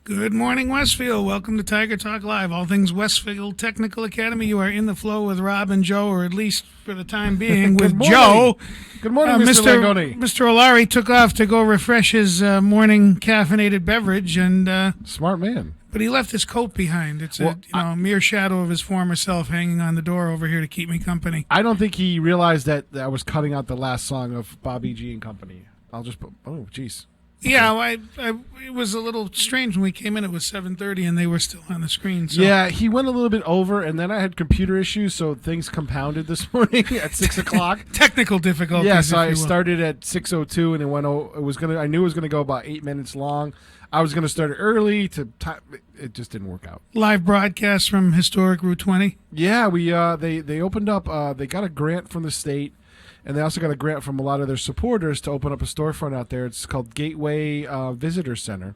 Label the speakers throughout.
Speaker 1: Good morning, Westfield. Welcome to Tiger Talk Live. All things Westfield Technical Academy. You are in the flow with Rob and Joe, or at least for the time being with Joe.
Speaker 2: Good morning, Mr. Langoni.
Speaker 1: Mr. O'Leary took off to go refresh his morning caffeinated beverage, and
Speaker 2: Smart man.
Speaker 1: but he left his coat behind. It's a mere shadow of his former self hanging on the door over here to keep me company.
Speaker 2: I don't think he realized that I was cutting out the last song of Bobby G and Company. I'll just put, oh, jeez.
Speaker 1: Yeah, it was a little strange when we came in. It was 7:30, and they were still on the screen. So.
Speaker 2: Yeah, he went a little bit over, and then I had computer issues, so things compounded this morning at 6 o'clock.
Speaker 1: Technical difficulties.
Speaker 2: Yeah, so I started at 6:02, and it went. I knew it was gonna go about 8 minutes long. I was gonna start it early it just didn't work out.
Speaker 1: Live broadcast from historic Route 20.
Speaker 2: Yeah, they opened up. They got a grant from the state. And they also got a grant from a lot of their supporters to open up a storefront out there. It's called Gateway Visitor Center.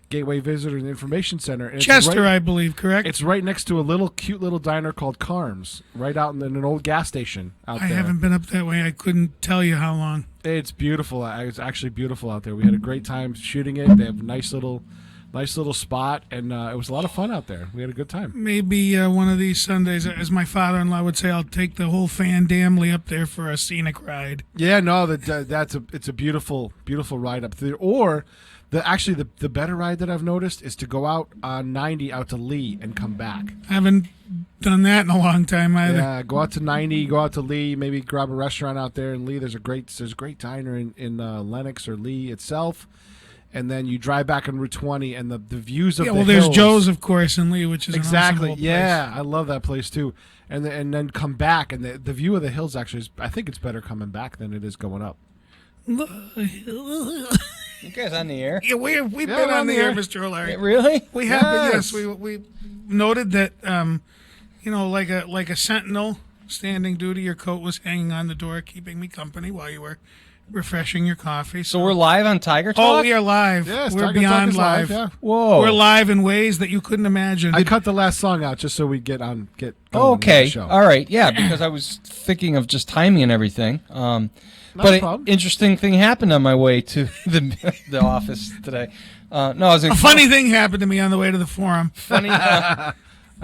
Speaker 2: Gateway Visitor and Information Center. And
Speaker 1: Chester, I believe, correct?
Speaker 2: It's right next to a cute little diner called Carms, right out in an old gas station out there.
Speaker 1: I haven't been up that way. I couldn't tell you how long.
Speaker 2: It's beautiful. It's actually beautiful out there. We had a great time shooting it. They have a nice little spot, and it was a lot of fun out there. We had a good time.
Speaker 1: Maybe one of these Sundays, as my father-in-law would say, I'll take the whole family up there for a scenic ride.
Speaker 2: Yeah, no, it's a beautiful ride up there. Or the better ride that I've noticed is to go out on 90 out to Lee and come back.
Speaker 1: I haven't done that in a long time either.
Speaker 2: Yeah, go out to 90, go out to Lee, maybe grab a restaurant out there in Lee. There's a great diner in Lenox or Lee itself. And then you drive back on Route 20, and the views of the hills.
Speaker 1: There's Joe's, of course, in Lee, which is
Speaker 2: exactly.
Speaker 1: An awesome
Speaker 2: yeah, I love that place too. And then come back, and the view of the hills actually I think it's better coming back than it is going up.
Speaker 3: You guys on the air?
Speaker 1: Yeah, we've been on the air, Mr. O'Leary.
Speaker 3: Really?
Speaker 1: We have, yes. We noted that like a sentinel standing duty, your coat was hanging on the door, keeping me company while you were refreshing your coffee.
Speaker 3: So we're live on Tiger Talk?
Speaker 1: Oh, we are live.
Speaker 2: Yes,
Speaker 1: we're
Speaker 2: Tiger
Speaker 1: beyond
Speaker 2: Talk is
Speaker 1: live.
Speaker 2: yeah.
Speaker 3: Whoa.
Speaker 1: We're live in ways that you couldn't imagine.
Speaker 2: I cut the last song out just so we get going
Speaker 3: okay.
Speaker 2: on the show.
Speaker 3: All right. Yeah, because I was thinking of just timing and everything. But an interesting thing happened on my way to the office today. A
Speaker 1: funny thing happened to me on the way to the forum.
Speaker 3: Funny.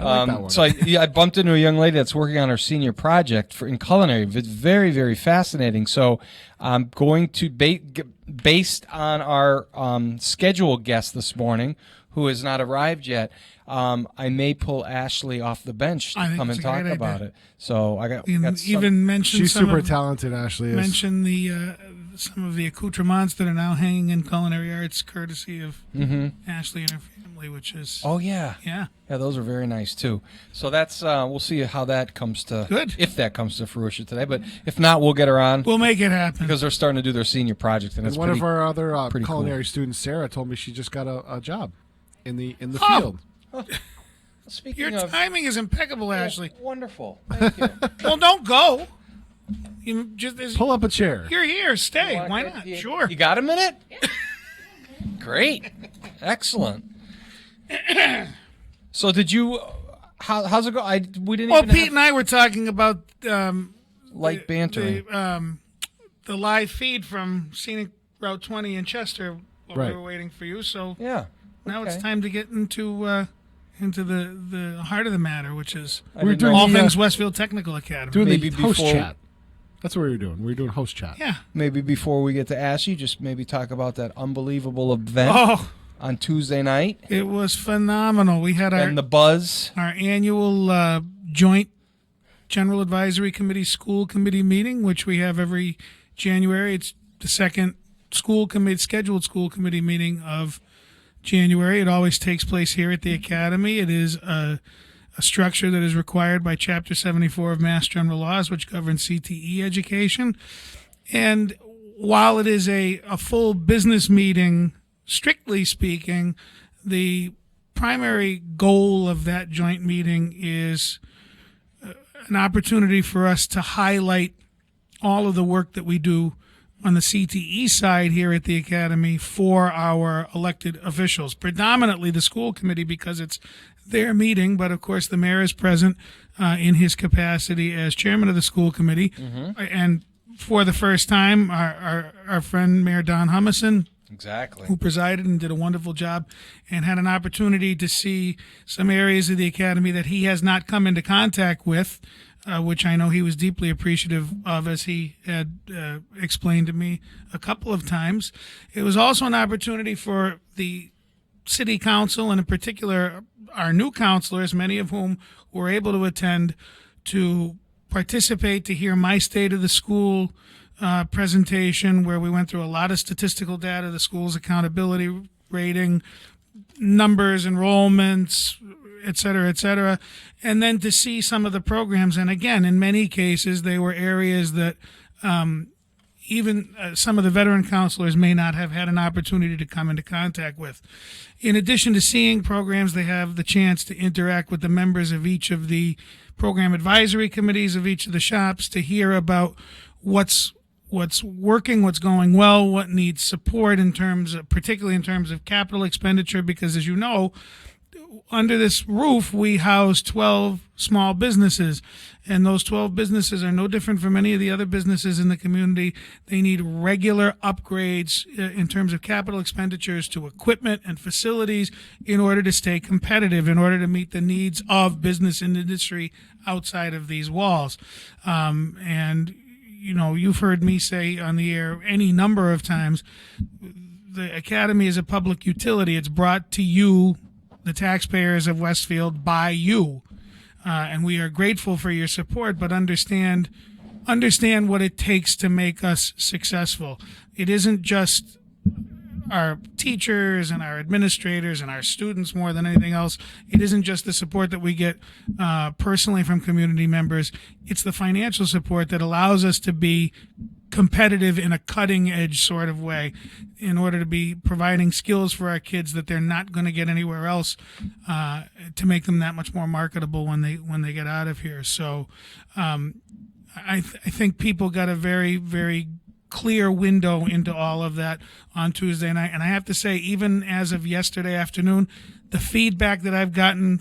Speaker 2: I like that one.
Speaker 3: So I bumped into a young lady that's working on her senior project in culinary. It's very, very fascinating. So I'm going to, based on our scheduled guest this morning, who has not arrived yet, I may pull Ashley off the bench to come and talk about it. So I got
Speaker 1: even mentioned
Speaker 2: she's super talented. Ashley is.
Speaker 1: Mention the some of the accoutrements that are now hanging in culinary arts, courtesy of Ashley and her family, which is yeah,
Speaker 3: those are very nice too. So that's we'll see how that comes to if that comes to fruition today. But if not, we'll get her on.
Speaker 1: We'll make it happen
Speaker 3: because they're starting to do their senior project, and
Speaker 2: one of our other culinary students, Sarah, told me she just got a job in the field.
Speaker 3: Oh. Speaking
Speaker 1: Your timing is impeccable, Ashley.
Speaker 3: Wonderful. Thank you.
Speaker 1: Well, don't go. You
Speaker 2: pull up a chair.
Speaker 1: You're here. Stay. Why not? Sure.
Speaker 3: You got a minute? Great. Excellent. So did you? How's it go? We didn't.
Speaker 1: Well, Pete and I were talking about
Speaker 3: light bantering.
Speaker 1: The live feed from Scenic Route 20 in Chester while we were waiting for you. So
Speaker 3: yeah.
Speaker 1: Now it's time to get into the heart of the matter, which is
Speaker 2: we're doing
Speaker 1: all things Westfield Technical Academy.
Speaker 2: Doing maybe the host chat. That's what we were doing. We were doing host chat.
Speaker 1: Yeah.
Speaker 3: Maybe before we get to Ashley, just maybe talk about that unbelievable event on Tuesday night.
Speaker 1: It was phenomenal. We had
Speaker 3: the buzz,
Speaker 1: our annual joint General Advisory Committee School Committee meeting, which we have every January. It's the second scheduled school committee meeting of January. It always takes place here at the Academy. It is a structure that is required by Chapter 74 of Mass General Laws, which governs CTE education. And while it is a full business meeting, strictly speaking, the primary goal of that joint meeting is an opportunity for us to highlight all of the work that we do on the CTE side here at the Academy for our elected officials, predominantly the school committee because it's their meeting, but of course the mayor is present in his capacity as chairman of the school committee. And for the first time, our friend Mayor Don Humison
Speaker 3: Exactly.
Speaker 1: who presided and did a wonderful job, and had an opportunity to see some areas of the academy that he has not come into contact with, which I know he was deeply appreciative of, as he had explained to me a couple of times. It was also an opportunity for the city council, and in particular our new councilors, many of whom were able to attend, to participate, to hear my state of the school presentation, where we went through a lot of statistical data, the school's accountability rating, numbers, enrollments, et cetera, and then to see some of the programs. And again, in many cases, they were areas that even some of the veteran counselors may not have had an opportunity to come into contact with. In addition to seeing programs, they have the chance to interact with the members of each of the program advisory committees of each of the shops, to hear about what's working, what's going well, what needs support in terms of, particularly in terms of capital expenditure, because as you know, under this roof, we house 12 small businesses, and those 12 businesses are no different from any of the other businesses in the community. They need regular upgrades in terms of capital expenditures to equipment and facilities in order to stay competitive, in order to meet the needs of business and industry outside of these walls. And, you know, you've heard me say on the air any number of times, the academy is a public utility. It's brought to you, the taxpayers of Westfield, by you, and we are grateful for your support, but understand what it takes to make us successful. It isn't just our teachers and our administrators and our students more than anything else. It isn't just the support that we get personally from community members. It's the financial support that allows us to be competitive in a cutting edge sort of way, in order to be providing skills for our kids that they're not going to get anywhere else, to make them that much more marketable when they get out of here. So I think people got a very, very clear window into all of that on Tuesday night. And I have to say, even as of yesterday afternoon, the feedback that I've gotten,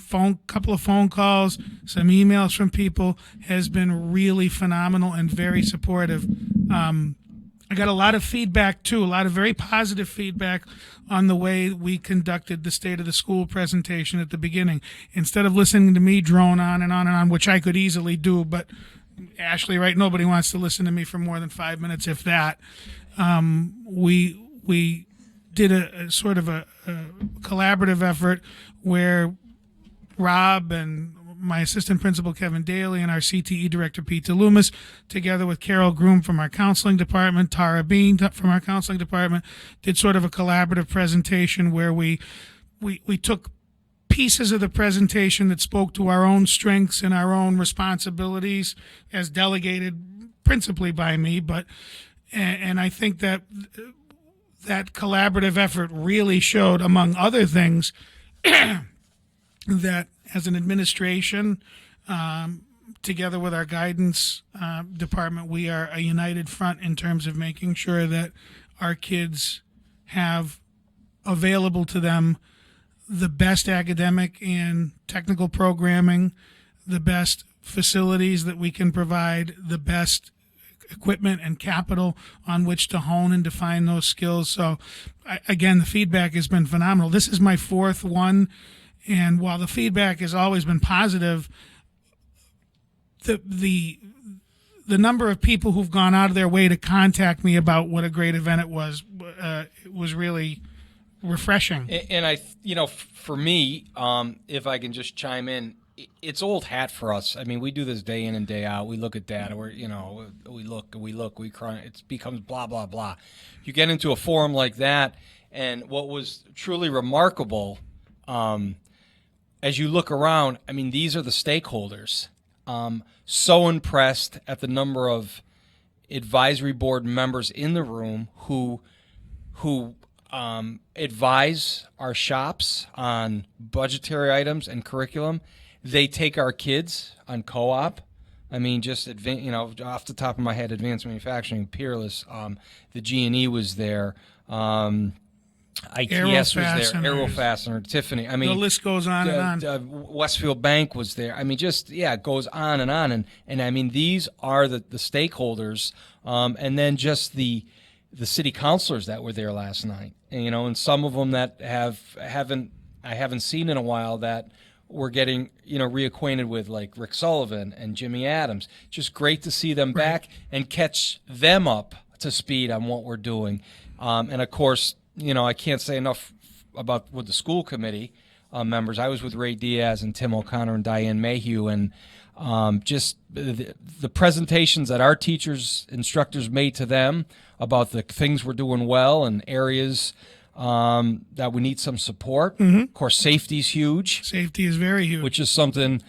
Speaker 1: couple of phone calls, some emails from people, has been really phenomenal and very supportive. I got a lot of feedback too, a lot of very positive feedback on the way we conducted the State of the School presentation at the beginning. Instead of listening to me drone on and on and on, which I could easily do, but Ashley, right, nobody wants to listen to me for more than 5 minutes, if that. We did a sort of a collaborative effort where Rob and my assistant principal, Kevin Daly, and our CTE director, Pete Loomis, together with Carol Groom from our counseling department, Tara Bean from our counseling department, did sort of a collaborative presentation where we took pieces of the presentation that spoke to our own strengths and our own responsibilities as delegated principally by me, and I think that collaborative effort really showed, among other things, that as an administration, together with our guidance department, we are a united front in terms of making sure that our kids have available to them the best academic and technical programming, the best facilities that we can provide, the best equipment and capital on which to hone and define those skills. So, again, the feedback has been phenomenal. This is my fourth one, and while the feedback has always been positive, the number of people who've gone out of their way to contact me about what a great event it was really refreshing.
Speaker 3: And for me, if I can just chime in, it's old hat for us. I mean, we do this day in and day out. We look at data. We cry. It becomes blah, blah, blah. You get into a forum like that, and what was truly remarkable, as you look around, I mean, these are the stakeholders. So impressed at the number of advisory board members in the room who advise our shops on budgetary items and curriculum. They take our kids on co-op. I mean, just off the top of my head, Advanced Manufacturing, Peerless. The G&E was there. ITS was there. Aero Fastener, Tiffany. I mean,
Speaker 1: the list goes on and on.
Speaker 3: Westfield Bank was there. I mean, it goes on and on. And I mean, these are the stakeholders, and then just the city councilors that were there last night. and some of them that I haven't seen in a while that we're getting, reacquainted with, like Rick Sullivan and Jimmy Adams. Just great to see them back and catch them up to speed on what we're doing. And of course, I can't say enough about with the school committee members. I was with Ray Diaz and Tim O'Connor and Diane Mayhew, and just the presentations that our teachers, instructors made to them about the things we're doing well and areas that we need some support.
Speaker 1: Mm-hmm.
Speaker 3: Of course, safety's huge.
Speaker 1: Safety is very huge.
Speaker 3: Which is something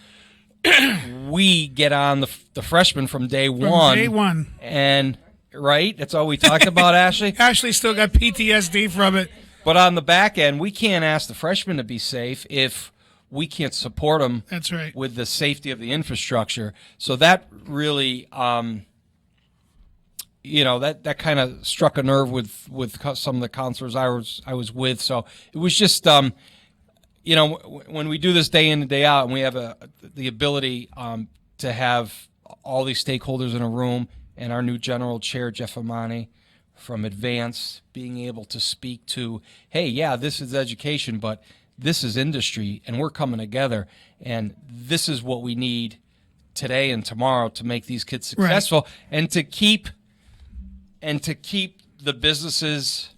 Speaker 3: we get on the freshmen from day
Speaker 1: From
Speaker 3: one.
Speaker 1: day one.
Speaker 3: And, right? That's all we talked about, Ashley?
Speaker 1: Ashley still got PTSD from it.
Speaker 3: But on the back end, we can't ask the freshmen to be safe if we can't support them.
Speaker 1: That's right.
Speaker 3: With the safety of the infrastructure. So that really, that kind of struck a nerve with some of the counselors I was with. So it was just, when we do this day in and day out, and we have the ability to have all these stakeholders in a room, and our new general chair, Jeff Amani, from Advance, being able to speak to, hey, yeah, this is education, but this is industry, and we're coming together, and this is what we need today and tomorrow to make these kids successful, and to keep the businesses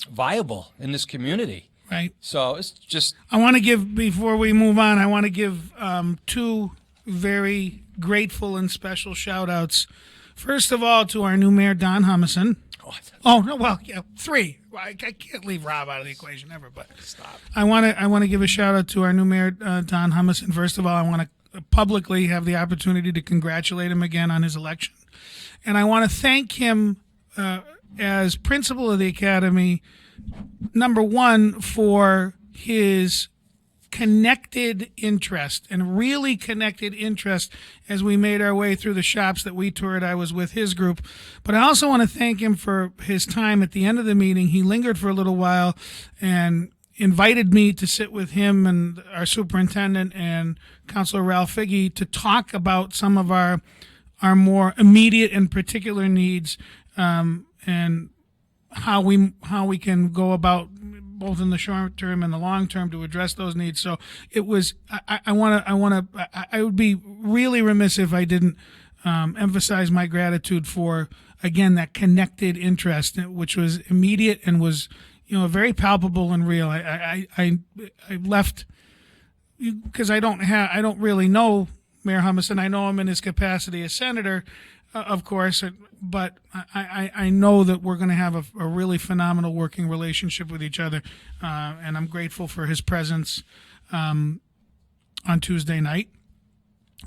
Speaker 3: viable in this community.
Speaker 1: Right.
Speaker 3: So it's just.
Speaker 1: I want to give, before we move on, I want to give two very grateful and special shout outs. First of all, to our new mayor, Don Humison. Three. I can't leave Rob out of the equation ever, but stop. I want to give a shout out to our new mayor, Don Humison. First of all, I want to publicly have the opportunity to congratulate him again on his election. And I want to thank him as principal of the academy, number one, for his connected interest and really connected interest as we made our way through the shops that we toured. I was with his group. But I also want to thank him for his time at the end of the meeting. He lingered for a little while and invited me to sit with him and our superintendent and Councilor Ralph Figge to talk about some of our more immediate and particular needs, and how we can go about both in the short term and the long term to address those needs. So it was, I would be really remiss if I didn't emphasize my gratitude for, again, that connected interest, which was immediate and was, very palpable and real. I left because I don't really know Mayor Humison. I know him in his capacity as senator, of course, but I know that we're going to have a really phenomenal working relationship with each other, and I'm grateful for his presence on Tuesday night.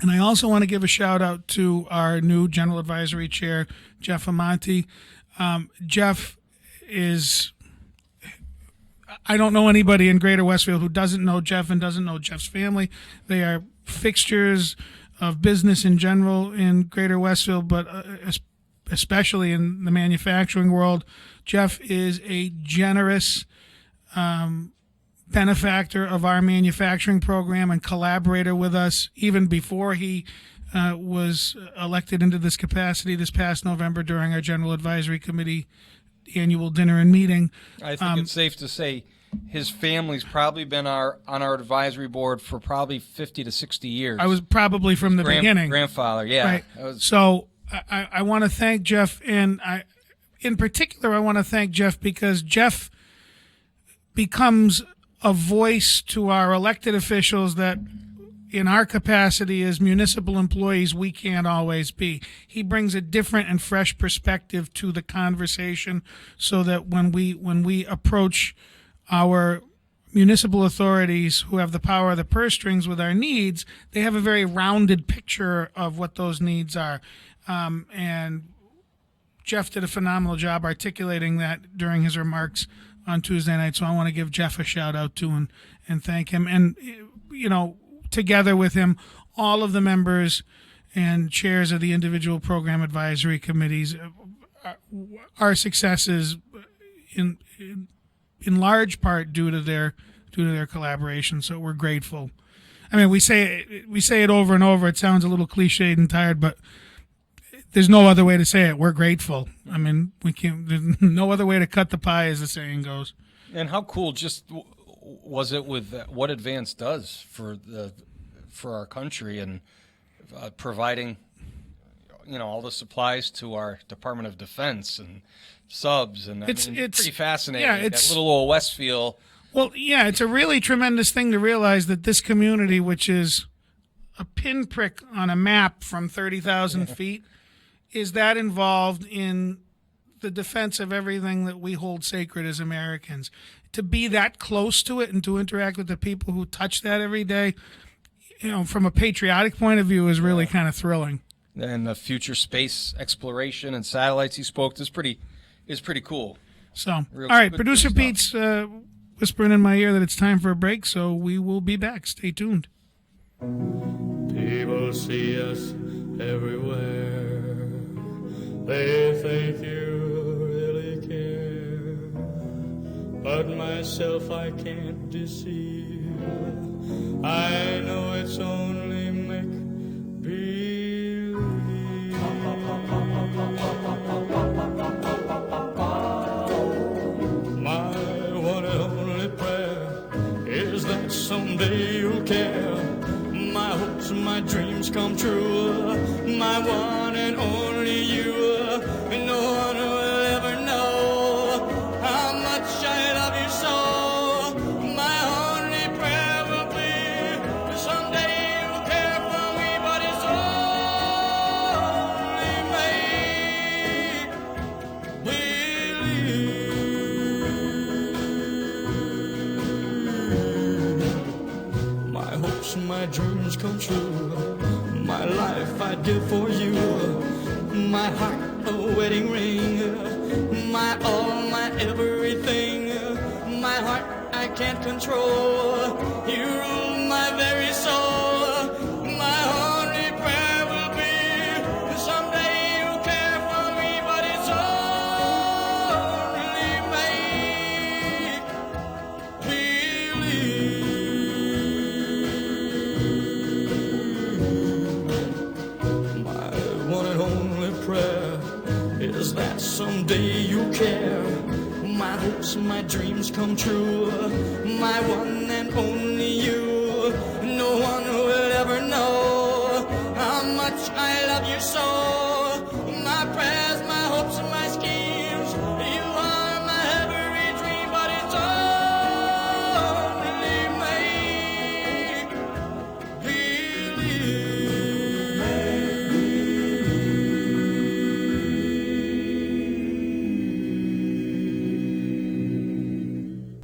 Speaker 1: And I also want to give a shout out to our new General Advisory Chair, Jeff Amante. Jeff is, I don't know anybody in Greater Westfield who doesn't know Jeff and doesn't know Jeff's family. They are fixtures of business in general in Greater Westfield, but especially in the manufacturing world. Jeff is a generous benefactor of our manufacturing program and collaborator with us even before he was elected into this capacity this past November during our General Advisory Committee annual dinner and meeting.
Speaker 3: I think it's safe to say his family's probably been on our advisory board for probably 50 to 60 years.
Speaker 1: I was probably from the beginning.
Speaker 3: Grandfather, yeah.
Speaker 1: Right. So I want to thank Jeff, and in particular, I want to thank Jeff because Jeff becomes a voice to our elected officials that in our capacity as municipal employees, we can't always be. He brings a different and fresh perspective to the conversation so that when we approach our municipal authorities who have the power of the purse strings with our needs, they have a very rounded picture of what those needs are. And Jeff did a phenomenal job articulating that during his remarks on Tuesday night. So I want to give Jeff a shout out too and thank him. And, together with him, all of the members and chairs of the individual program advisory committees, our successes in large part due to their collaboration. So we're grateful. I mean, we say it over and over. It sounds a little cliched and tired, but there's no other way to say it. We're grateful. I mean, we can't. There's no other way to cut the pie, as the saying goes.
Speaker 3: And how cool was it with what Advance does for our country and providing, all the supplies to our Department of Defense and subs, and it's pretty fascinating.
Speaker 1: Yeah,
Speaker 3: that little old Westfield.
Speaker 1: Well, yeah, it's a really tremendous thing to realize that this community, which is a pinprick on a map from 30,000 feet, is that involved in the defense of everything that we hold sacred as Americans. To be that close to it and to interact with the people who touch that every day, from a patriotic point of view, is really kind of thrilling.
Speaker 3: And the future space exploration and satellites he spoke to is pretty cool.
Speaker 1: So, all right, Producer Pete's whispering in my ear that it's time for a break, so we will be back. Stay tuned.
Speaker 4: People see us everywhere. They think you really care. But myself I can't deceive. I know it's only make-believe. My one and only prayer is that someday you'll care. My hopes and my dreams come true. My one and only you. No one will ever know how much I love you so. My only prayer will be someday you'll care for me, but it's only make-believe. My hopes and my dreams come true. My life I'd give for you. My heart a wedding ring. My all, my everything. My heart I can't control. You rule my very soul. My only prayer will be someday you'll care for me, but it's only make-believe. My one and only prayer is that someday you'll care. My hopes, my dreams come true. My one and only you. No one will ever know how much I love you so. My prayers, my hopes, and my schemes. You are my every dream, but it's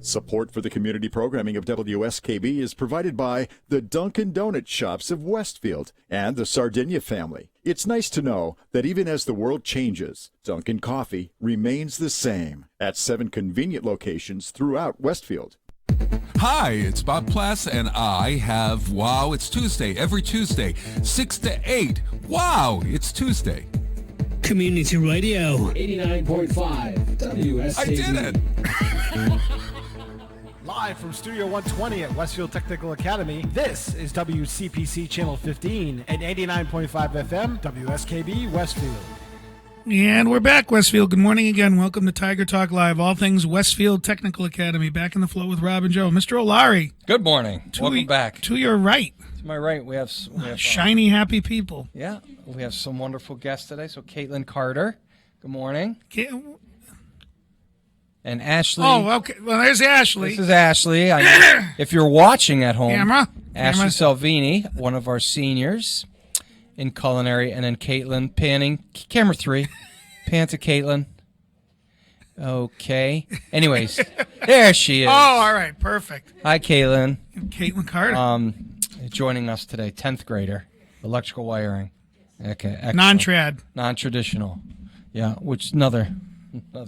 Speaker 5: Support for the community programming of WSKB is provided by the Dunkin' Donut Shops of Westfield and the Sardinia family. It's nice to know that even as the world changes, Dunkin' Coffee remains the same at 7 convenient locations throughout Westfield.
Speaker 6: Hi, it's Bob Plass, and I have Wow, It's Tuesday, every Tuesday, 6 to 8. Wow, it's Tuesday.
Speaker 7: Community Radio.
Speaker 8: 89.5 WSKB.
Speaker 6: I did it!
Speaker 2: Live from Studio 120 at Westfield Technical Academy, this is WCPC Channel 15 and 89.5 FM, WSKB Westfield.
Speaker 1: And we're back, Westfield. Good morning again. Welcome to Tiger Talk Live. All things Westfield Technical Academy. Back in the flow with Rob and Joe. Mr. O'Leary.
Speaker 3: Good morning. Welcome back.
Speaker 1: To your right.
Speaker 3: To my right, we have
Speaker 1: shiny, happy people.
Speaker 3: Yeah, we have some wonderful guests today. So Caitlin Carter. Good morning. And Ashley.
Speaker 1: Oh, okay. Well, there's Ashley.
Speaker 3: This is Ashley. I know if you're watching at home, Ashley
Speaker 1: Camera.
Speaker 3: Salvini, one of our seniors in culinary, and then Caitlin panning. Camera 3. Pan to Caitlin. Okay. Anyways, there she is.
Speaker 1: Oh, all right. Perfect.
Speaker 3: Hi, Caitlin.
Speaker 1: Caitlin Carter.
Speaker 3: Joining us today, 10th grader, electrical wiring. Okay. Excellent.
Speaker 1: Non-trad.
Speaker 3: Non-traditional. Yeah, which another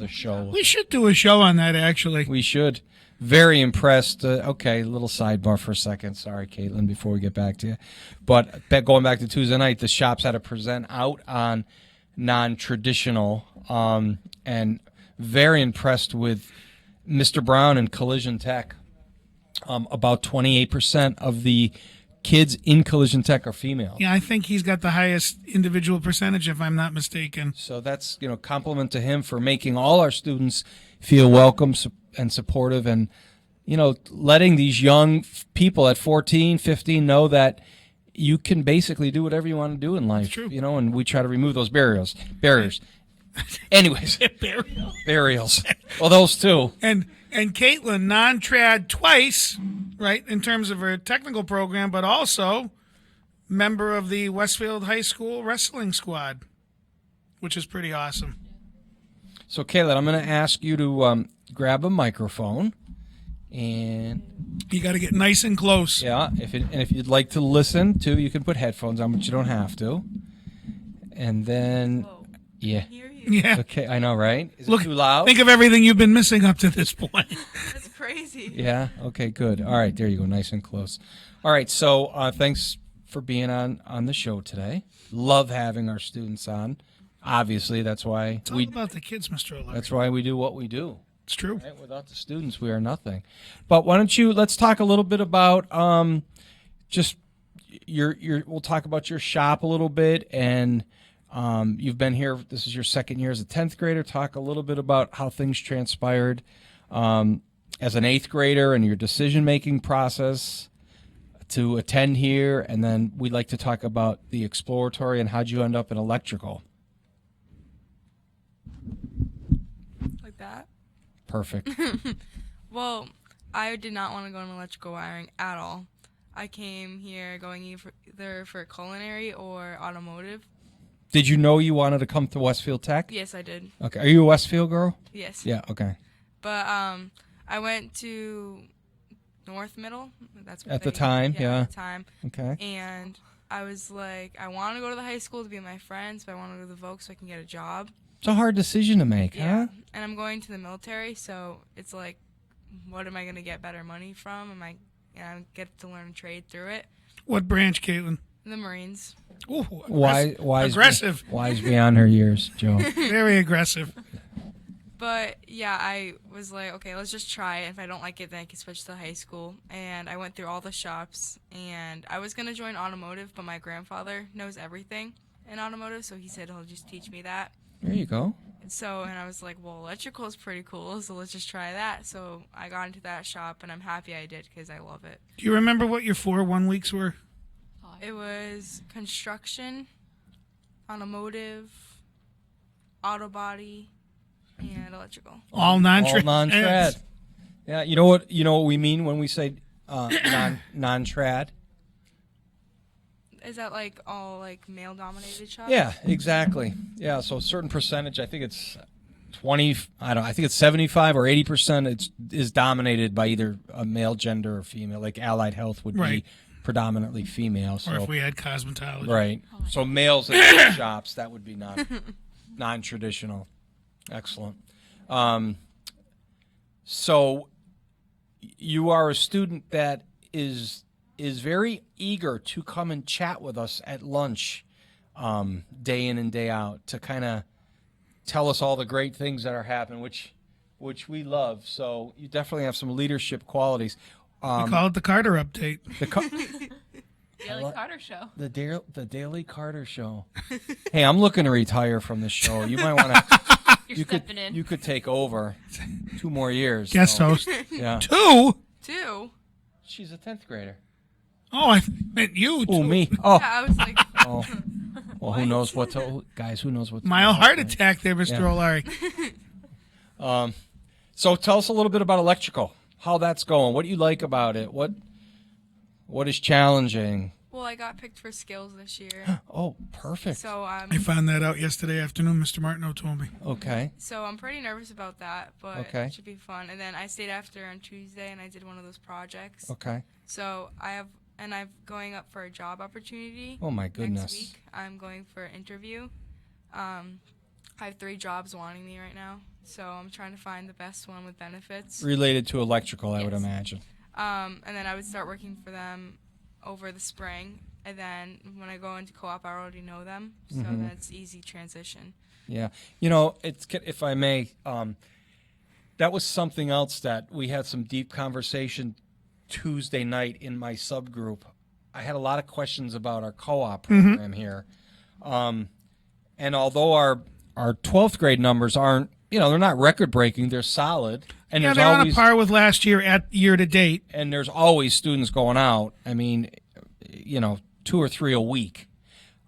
Speaker 3: show.
Speaker 1: We should do a show on that, actually.
Speaker 3: We should. Very impressed. Okay, little sidebar for a second. Sorry, Caitlin, before we get back to you. But going back to Tuesday night, the shops had to present out on non-traditional, and very impressed with Mr. Brown and Collision Tech. About 28% of the kids in Collision Tech are female.
Speaker 1: Yeah, I think he's got the highest individual percentage, if I'm not mistaken.
Speaker 3: So that's, compliment to him for making all our students feel welcome and supportive, and, letting these young people at 14, 15 know that you can basically do whatever you want to do in life.
Speaker 1: True.
Speaker 3: And we try to remove those barriers. Anyways, burials. Well, those too.
Speaker 1: And Caitlin, non-trad twice, right, in terms of her technical program, but also member of the Westfield High School wrestling squad, which is pretty awesome.
Speaker 3: So, Caitlin, I'm going to ask you to grab a microphone, and
Speaker 1: You got to get nice and close.
Speaker 3: yeah, if you'd like to listen to, you can put headphones on, but you don't have to. And then, yeah,
Speaker 1: Yeah.
Speaker 3: okay, I know, right? Is
Speaker 1: Look,
Speaker 3: it too loud?
Speaker 1: think of everything you've been missing up to this point.
Speaker 9: That's crazy.
Speaker 3: Yeah. Okay. Good. All right. There you go. Nice and close. All right. So thanks for being on the show today. Love having our students on. Obviously, that's why
Speaker 1: It's all about the kids, Mr. O'Leary.
Speaker 3: that's why we do what we do.
Speaker 1: It's true.
Speaker 3: Right? Without the students, we are nothing. But why don't let's talk a little bit about just your. We'll talk about your shop a little bit, and you've been here. This is your second year as a 10th grader. Talk a little bit about how things transpired as an 8th grader and your decision-making process to attend here. And then we'd like to talk about the exploratory and how'd you end up in electrical.
Speaker 9: Like that?
Speaker 3: Perfect.
Speaker 9: Well, I did not want to go in electrical wiring at all. I came here going either for culinary or automotive.
Speaker 3: Did you know you wanted to come to Westfield Tech?
Speaker 9: Yes, I did.
Speaker 3: Okay. Are you a Westfield girl?
Speaker 9: Yes.
Speaker 3: Yeah. Okay.
Speaker 9: But I went to North Middle. That's what
Speaker 3: At the
Speaker 9: they-
Speaker 3: time, yeah.
Speaker 9: At the time.
Speaker 3: Okay.
Speaker 9: And I was like, I want to go to the high school to be with my friends, but I want to go to the Vogue so I can get a job.
Speaker 3: It's a hard decision to make,
Speaker 9: Yeah.
Speaker 3: huh?
Speaker 9: And I'm going to the military, so it's like, what am I going to get better money from? I get to learn a trade through it.
Speaker 1: What branch, Caitlin?
Speaker 9: The Marines.
Speaker 1: Ooh,
Speaker 3: Wise,
Speaker 1: aggressive.
Speaker 3: Wise beyond her years, Joe.
Speaker 1: Very aggressive.
Speaker 9: But yeah, I was like, okay, let's just try it. If I don't like it, then I can switch to high school. And I went through all the shops, and I was going to join automotive, but my grandfather knows everything in automotive, so he said he'll just teach me that.
Speaker 3: There you go.
Speaker 9: And I was like, well, electrical is pretty cool, so let's just try that. So I got into that shop, and I'm happy I did because I love it.
Speaker 1: Do you remember what your 4 1-weeks were?
Speaker 9: It was construction, automotive, auto body, and electrical.
Speaker 1: All non-trad.
Speaker 3: All non-trad. Yeah, you know what we mean when we say non-trad?
Speaker 9: Is that like all like male-dominated shops?
Speaker 3: Yeah, exactly. Yeah, so a certain percentage, I think it's 20, I think it's 75 or 80% is dominated by either a male gender or female. Like Allied Health would
Speaker 1: Right.
Speaker 3: be predominantly female. So
Speaker 1: Or if we had cosmetology.
Speaker 3: right. So males in shops, that would be non-traditional. Excellent. So you are a student that is very eager to come and chat with us at lunch, day in and day out, to kind of tell us all the great things that are happening, which we love. So you definitely have some leadership qualities.
Speaker 1: We call it the Carter Update.
Speaker 10: Daily Carter Show.
Speaker 3: The Daily Carter Show. Hey, I'm looking to retire from this show. You might want to. You could take over 2 more years.
Speaker 1: Guest
Speaker 3: so,
Speaker 1: host.
Speaker 3: Yeah.
Speaker 1: 2?
Speaker 9: 2?
Speaker 3: She's a 10th grader.
Speaker 1: Oh, I meant you.
Speaker 3: Oh,
Speaker 1: 2.
Speaker 3: me. Oh.
Speaker 9: Yeah, I was like,
Speaker 3: Oh. Well, who knows what to, guys, who knows what to
Speaker 1: Mild heart attack there, Mr.
Speaker 3: Yeah.
Speaker 1: O'Leary.
Speaker 3: So tell us a little bit about electrical, how that's going, what you like about it, what is challenging.
Speaker 9: well, I got picked for skills this year.
Speaker 3: Oh, perfect.
Speaker 9: So
Speaker 1: I found that out yesterday afternoon. Mr. Martineau told me.
Speaker 3: Okay.
Speaker 9: So I'm pretty nervous about that, but
Speaker 3: Okay.
Speaker 9: it should be fun. And then I stayed after on Tuesday, and I did one of those projects.
Speaker 3: Okay.
Speaker 9: So I'm going up for a job opportunity.
Speaker 3: Oh, my goodness.
Speaker 9: Next week, I'm going for an interview. I have 3 jobs wanting me right now, so I'm trying to find the best one with benefits.
Speaker 3: Related to electrical, I would
Speaker 9: Yes.
Speaker 3: imagine.
Speaker 9: And then I would start working for them over the spring. And then when I go into co-op, I already know them, so
Speaker 3: Mm-hmm.
Speaker 9: that's easy transition.
Speaker 3: Yeah. If I may, that was something else that we had some deep conversation Tuesday night in my subgroup I had a lot of questions about our co-op program here. And although our 12th grade numbers aren't, they're not record breaking, they're solid. And
Speaker 1: Yeah,
Speaker 3: there's
Speaker 1: they're
Speaker 3: always
Speaker 1: on a par with last year at year to date.
Speaker 3: and there's always students going out. I mean, 2 or 3 a week,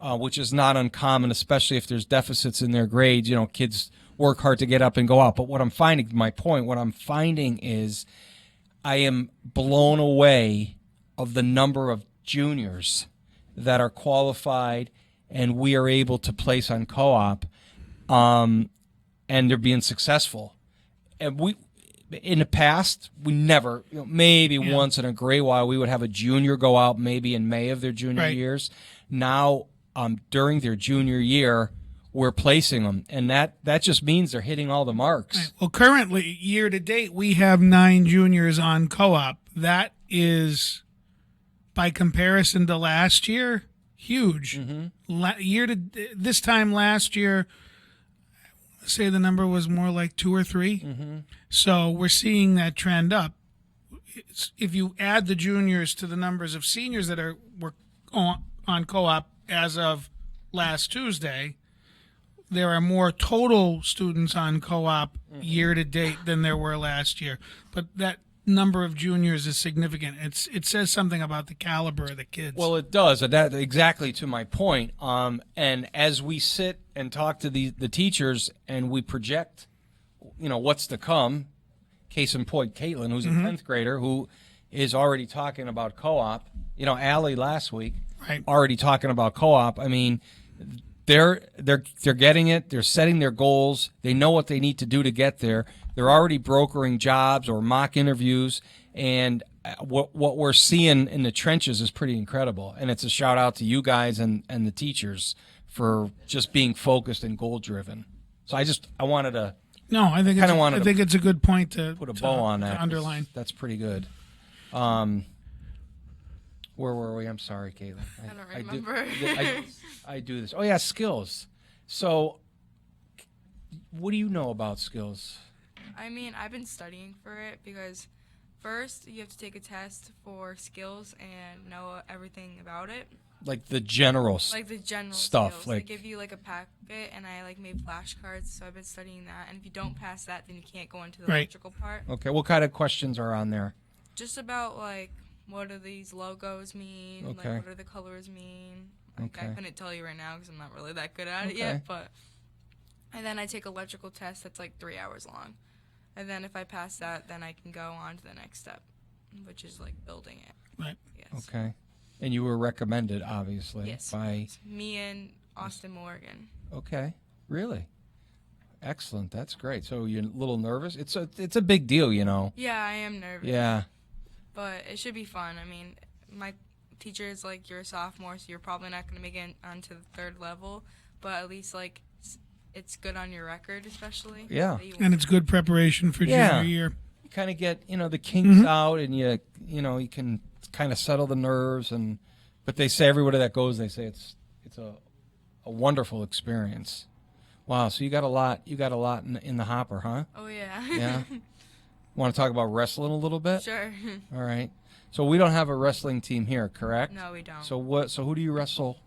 Speaker 3: which is not uncommon, especially if there's deficits in their grades. Kids work hard to get up and go out. But what I'm finding is I am blown away of the number of juniors that are qualified and we are able to place on co-op, and they're being successful. And in the past, we never, maybe once in a great while, we would have a junior go out maybe in May of their junior years. Now, during their junior year, we're placing them, and that just means they're hitting all the marks.
Speaker 1: Right. Well, currently, year to date, we have 9 juniors on co-op. That is, by comparison to last year, huge. This time last year, say the number was more like 2 or 3. So we're seeing that trend up. If you add the juniors to the numbers of seniors that were on co-op as of last Tuesday, there are more total students on co-op year to date than there were last year. But that number of juniors is significant. It says something about the caliber of the kids.
Speaker 3: Well, it does. That exactly to my point. And as we sit and talk to the teachers and we project, what's to come. Case in point, Caitlin, who's a 10th grader, who is already talking about co-op. Allie last week, already talking about co-op. I mean, they're getting it. They're setting their goals. They know what they need to do to get there. They're already brokering jobs or mock interviews, and what we're seeing in the trenches is pretty incredible. And it's a shout out to you guys and the teachers for just being focused and goal driven. So I wanted to.
Speaker 1: No, I think it's a good point to
Speaker 3: put a bow on that.
Speaker 1: To underline.
Speaker 3: That's pretty good. Where were we? I'm sorry, Caitlin.
Speaker 9: I don't remember.
Speaker 3: I do this. Oh yeah, skills. So, what do you know about skills?
Speaker 9: I mean, I've been studying for it because first you have to take a test for skills and know everything about it.
Speaker 3: Like the general stuff.
Speaker 9: Skills. They give you like a packet, and I made flashcards, so I've been studying that. And if you don't pass that, then you can't go into the electrical part.
Speaker 3: Okay, what kind of questions are on there?
Speaker 9: Just about what do these logos mean?
Speaker 3: Okay.
Speaker 9: What do the colors mean?
Speaker 3: Okay.
Speaker 9: I couldn't tell you right now because I'm not really that good at it yet. And then I take electrical test that's 3 hours long. And then if I pass that, then I can go on to the next step, which is building it.
Speaker 1: Right.
Speaker 9: Yes.
Speaker 3: Okay. And you were recommended, obviously,
Speaker 9: yes.
Speaker 3: by
Speaker 9: me and Austin Morgan.
Speaker 3: Okay. Really? Excellent. That's great. So you're a little nervous? It's a big deal,
Speaker 9: Yeah, I am nervous.
Speaker 3: Yeah.
Speaker 9: But it should be fun. I mean, my teacher is you're a sophomore, so you're probably not going to make it onto the 3rd level. But at least it's good on your record, especially.
Speaker 3: Yeah.
Speaker 1: And it's good preparation for junior year.
Speaker 3: You kind of get the kinks out, and you can kind of settle the nerves. But they say everywhere that goes, they say it's a wonderful experience. Wow. So you got a lot in the hopper, huh?
Speaker 9: Oh yeah.
Speaker 3: Yeah. Want to talk about wrestling a little bit?
Speaker 9: Sure.
Speaker 3: All right. So we don't have a wrestling team here, correct?
Speaker 9: No, we don't.
Speaker 3: So who do you wrestle?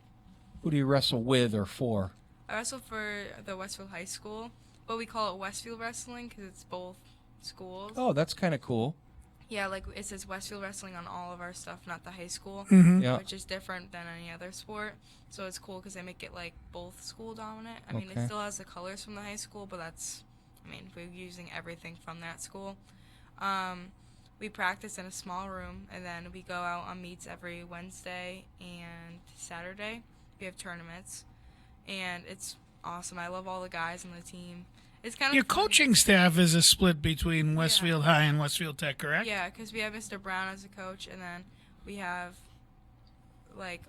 Speaker 3: Who do you wrestle with or for?
Speaker 9: I wrestle for the Westfield High School, but we call it Westfield Wrestling because it's both schools.
Speaker 3: Oh, that's kind of cool.
Speaker 9: Yeah, it says Westfield Wrestling on all of our stuff, not the high school,
Speaker 3: Yeah.
Speaker 9: which is different than any other sport. So it's cool because they make it both school dominant. I mean, it still has the colors from the high school, but we're using everything from that school. We practice in a small room, and then we go out on meets every Wednesday and Saturday. We have tournaments, and it's awesome. I love all the guys on the team. It's kind of
Speaker 1: your coaching staff is a split between Westfield High and Westfield Tech, correct?
Speaker 9: Yeah, because we have Mr. Brown as a coach, and then we have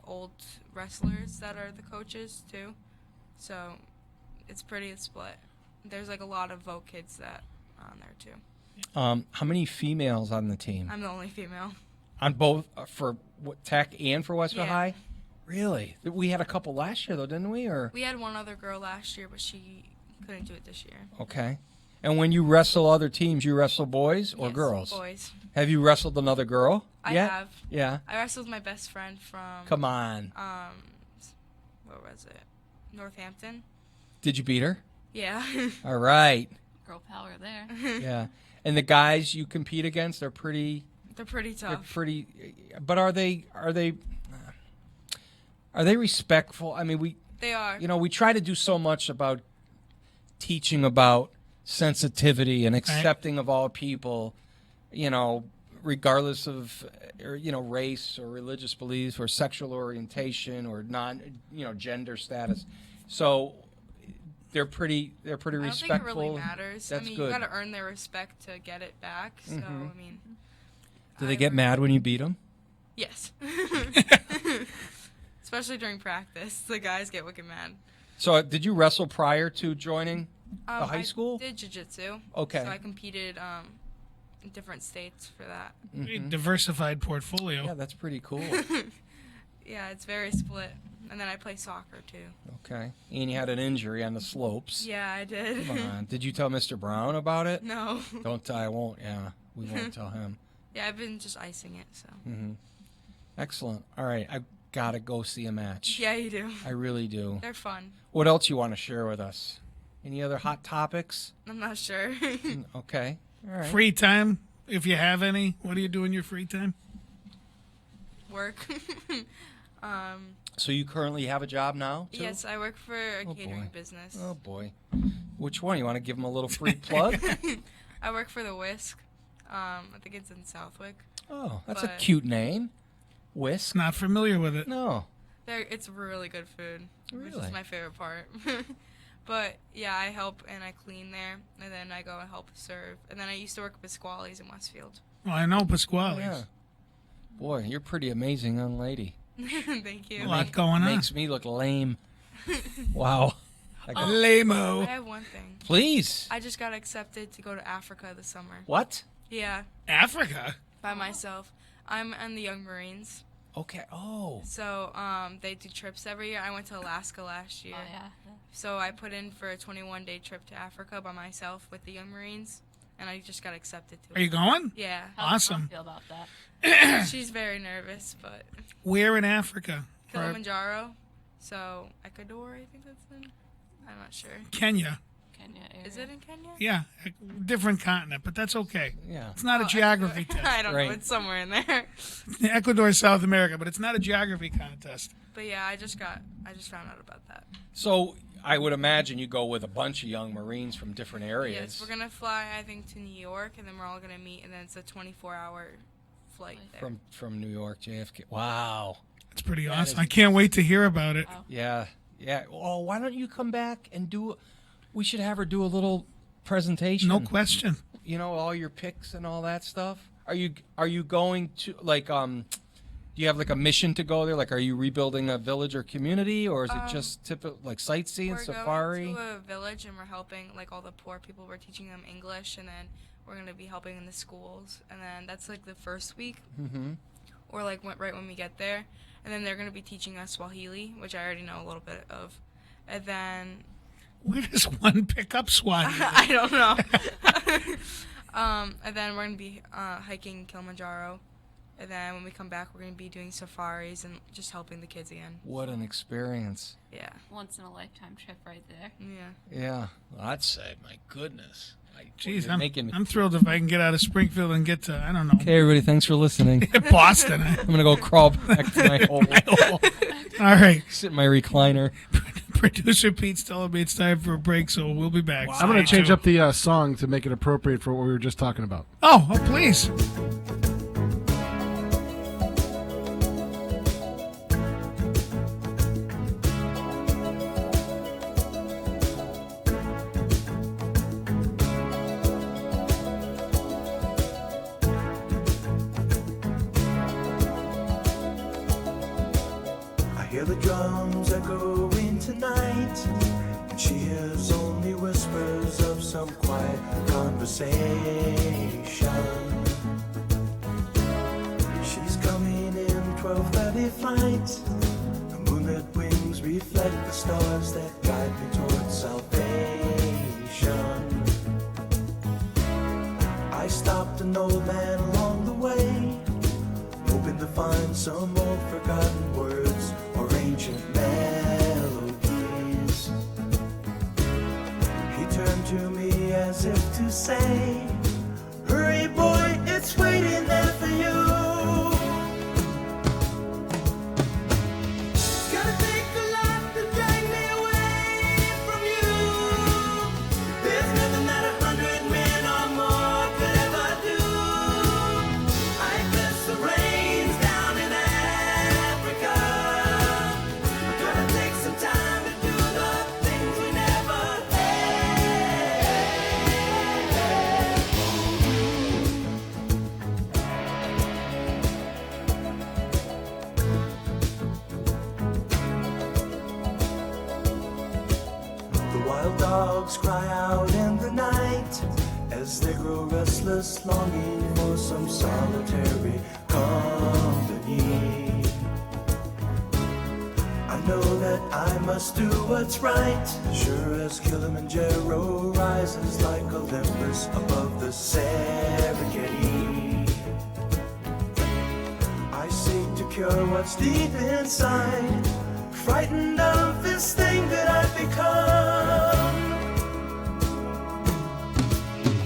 Speaker 9: old wrestlers that are the coaches too. So it's pretty split. There's a lot of Vogue kids that are on there too.
Speaker 3: How many females on the team?
Speaker 9: I'm the only female.
Speaker 3: On both for Tech and for Westfield
Speaker 9: Yeah.
Speaker 3: High? Really? We had a couple last year though, didn't we? Or
Speaker 9: We had one other girl last year, but she couldn't do it this year.
Speaker 3: okay. And when you wrestle other teams, you wrestle boys or
Speaker 9: Yes,
Speaker 3: girls?
Speaker 9: boys.
Speaker 3: Have you wrestled another girl?
Speaker 9: I
Speaker 3: yet?
Speaker 9: have.
Speaker 3: Yeah.
Speaker 9: I wrestled my best friend from.
Speaker 3: Come on.
Speaker 9: Where was it? Northampton.
Speaker 3: Did you beat her?
Speaker 9: Yeah.
Speaker 3: All right.
Speaker 10: Girl power there.
Speaker 3: Yeah. And the guys you compete against are pretty.
Speaker 9: They're pretty
Speaker 3: They're
Speaker 9: tough.
Speaker 3: pretty. But are they respectful? I mean,
Speaker 9: They are.
Speaker 3: we try to do so much about teaching about sensitivity and accepting of all people, regardless of race or religious beliefs or sexual orientation or gender status. So they're pretty
Speaker 9: I don't
Speaker 3: respectful.
Speaker 9: think it really matters.
Speaker 3: That's
Speaker 9: I mean,
Speaker 3: good.
Speaker 9: you got to earn their respect to get it back. So I mean.
Speaker 3: Do they get mad when you beat them?
Speaker 9: Yes. Especially during practice, the guys get wicked mad.
Speaker 3: So did you wrestle prior to joining the high school?
Speaker 9: I did jiu-jitsu.
Speaker 3: Okay.
Speaker 9: So I competed in different states for that.
Speaker 1: Diversified portfolio.
Speaker 3: Yeah, that's pretty cool.
Speaker 9: Yeah, it's very split. And then I play soccer too.
Speaker 3: Okay. And you had an injury on the slopes.
Speaker 9: Yeah, I did.
Speaker 3: Come on. Did you tell Mr. Brown about it?
Speaker 9: No.
Speaker 3: I won't. Yeah, we won't tell him.
Speaker 9: Yeah, I've been just icing it, so.
Speaker 3: Excellent. All right, I gotta go see a match.
Speaker 9: Yeah, you do.
Speaker 3: I really do.
Speaker 9: They're fun.
Speaker 3: What else you want to share with us? Any other hot topics?
Speaker 9: I'm not sure.
Speaker 3: Okay. All right.
Speaker 1: Free time, if you have any. What do you do in your free time?
Speaker 9: Work.
Speaker 3: So you currently have a job now, too?
Speaker 9: Yes, I work for a catering
Speaker 3: boy.
Speaker 9: business.
Speaker 3: Oh, boy. Which one? You want to give them a little free plug?
Speaker 9: I work for the Whisk. I think it's in Southwick.
Speaker 3: Oh, that's a
Speaker 9: But-
Speaker 3: cute name. Whisk?
Speaker 1: Not familiar with it.
Speaker 3: No.
Speaker 9: It's really good food, which
Speaker 3: Really?
Speaker 9: is my favorite part. But yeah, I help and I clean there, and then I go and help serve. And then I used to work at Pasquale's in Westfield.
Speaker 1: Well, I know Pasquale's.
Speaker 3: Yeah. Boy, you're a pretty amazing young lady.
Speaker 9: Thank you.
Speaker 1: A lot going on.
Speaker 3: Makes me look lame. Wow.
Speaker 9: I
Speaker 1: Lame-o.
Speaker 9: have one thing.
Speaker 3: Please.
Speaker 9: I just got accepted to go to Africa this summer.
Speaker 3: What?
Speaker 9: Yeah,
Speaker 1: Africa?
Speaker 9: by myself. I'm in the Young Marines.
Speaker 3: Okay. Oh.
Speaker 9: So they do trips every year. I went to Alaska last year.
Speaker 10: Oh, yeah.
Speaker 9: So I put in for a 21-day trip to Africa by myself with the Young Marines, and I just got accepted to it.
Speaker 1: Are you going?
Speaker 9: Yeah.
Speaker 10: How does
Speaker 1: Awesome.
Speaker 10: Mom feel about that?
Speaker 9: She's very nervous, but
Speaker 1: Where in Africa? Or
Speaker 9: Kilimanjaro. So Ecuador, I think that's in. I'm not sure.
Speaker 1: Kenya.
Speaker 10: Kenya area.
Speaker 9: Is it in Kenya?
Speaker 1: Yeah, a different continent, but that's okay.
Speaker 3: Yeah.
Speaker 1: It's not a geography
Speaker 9: Ecuador.
Speaker 1: test.
Speaker 9: I don't
Speaker 3: Right.
Speaker 9: know. It's somewhere in there.
Speaker 1: Ecuador, South America, but it's not a geography contest.
Speaker 9: But yeah, I just found out about that.
Speaker 3: So I would imagine you go with a bunch of young Marines from different areas.
Speaker 9: Yes, we're gonna fly, I think, to New York, and then we're all gonna meet, and then it's a 24-hour flight there.
Speaker 3: From New York, JFK. Wow.
Speaker 1: It's pretty
Speaker 3: That
Speaker 1: awesome.
Speaker 3: is-
Speaker 1: I can't wait to hear about it.
Speaker 3: Yeah. Yeah. Oh, why don't you come back and do? We should have her do a little presentation.
Speaker 1: No question.
Speaker 3: All your picks and all that stuff. Are you going to do you have like a mission to go there? Like, are you rebuilding a village or community, or is it just typical like sightseeing,
Speaker 9: We're
Speaker 3: safari?
Speaker 9: going to a village, and we're helping like all the poor people. We're teaching them English, and then we're gonna be helping in the schools, and then that's like the first week, or like right when we get there, and then they're gonna be teaching us Swahili, which I already know a little bit of, and then
Speaker 1: Where does one pick up Swahili?
Speaker 9: I don't know. And then we're gonna be hiking Kilimanjaro, and then when we come back, we're gonna be doing safaris and just helping the kids again.
Speaker 3: What an experience.
Speaker 9: Yeah.
Speaker 10: Once in a lifetime trip right there.
Speaker 9: Yeah.
Speaker 3: Yeah. Well, I'd say, my goodness.
Speaker 1: Jeez,
Speaker 3: You're making me.
Speaker 1: I'm thrilled if I can get out of Springfield and get to, I don't know,
Speaker 3: Okay, everybody, thanks for listening.
Speaker 1: Boston.
Speaker 3: I'm going to go crawl back to my hole.
Speaker 1: All right.
Speaker 3: Sit in my recliner.
Speaker 1: Producer Pete's telling me it's time for a break, so we'll be back.
Speaker 2: I'm going to change up the song to make it appropriate for what we were just talking about.
Speaker 1: Oh, please.
Speaker 11: I hear the drums echoing tonight, and she hears only whispers of some quiet conversation. She's coming in 12:30 flight. Her moonlit wings reflect the stars that guide me towards salvation. an old man along the way, hoping to find some old forgotten words or ancient melodies. He turned to me as if to say, hurry boy, it's waiting there for you. It's gonna take a lot to drag me away from you. There's nothing that 100 men or more could ever do. I bless the rains down in Africa. We're gonna take some time to do the things we never The wild dogs cry out in the night as they grow restless, longing for some solitary company. I know that I must do what's right, sure as Kilimanjaro rises like Olympus above the Serengeti. I seek to cure what's deep inside, frightened of this thing that I've become.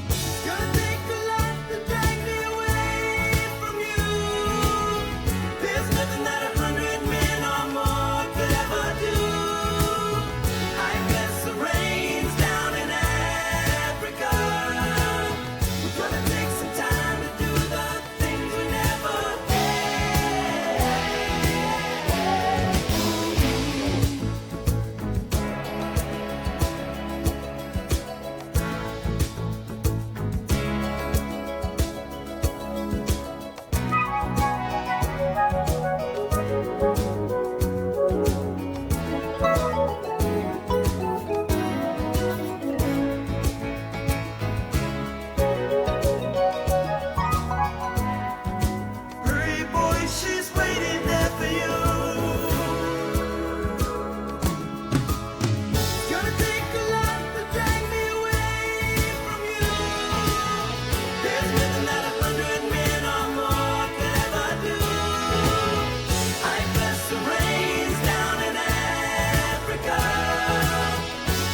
Speaker 11: It's gonna take a lot to drag me away from you. There's nothing that 100 men or more could ever do. I bless the rains down in Africa. We're gonna take some time to do the things we never Hurry, boy, she's waiting there for you. It's gonna take a lot to drag me away from you. There's nothing that 100 men or more could ever do. I bless the rains down in Africa.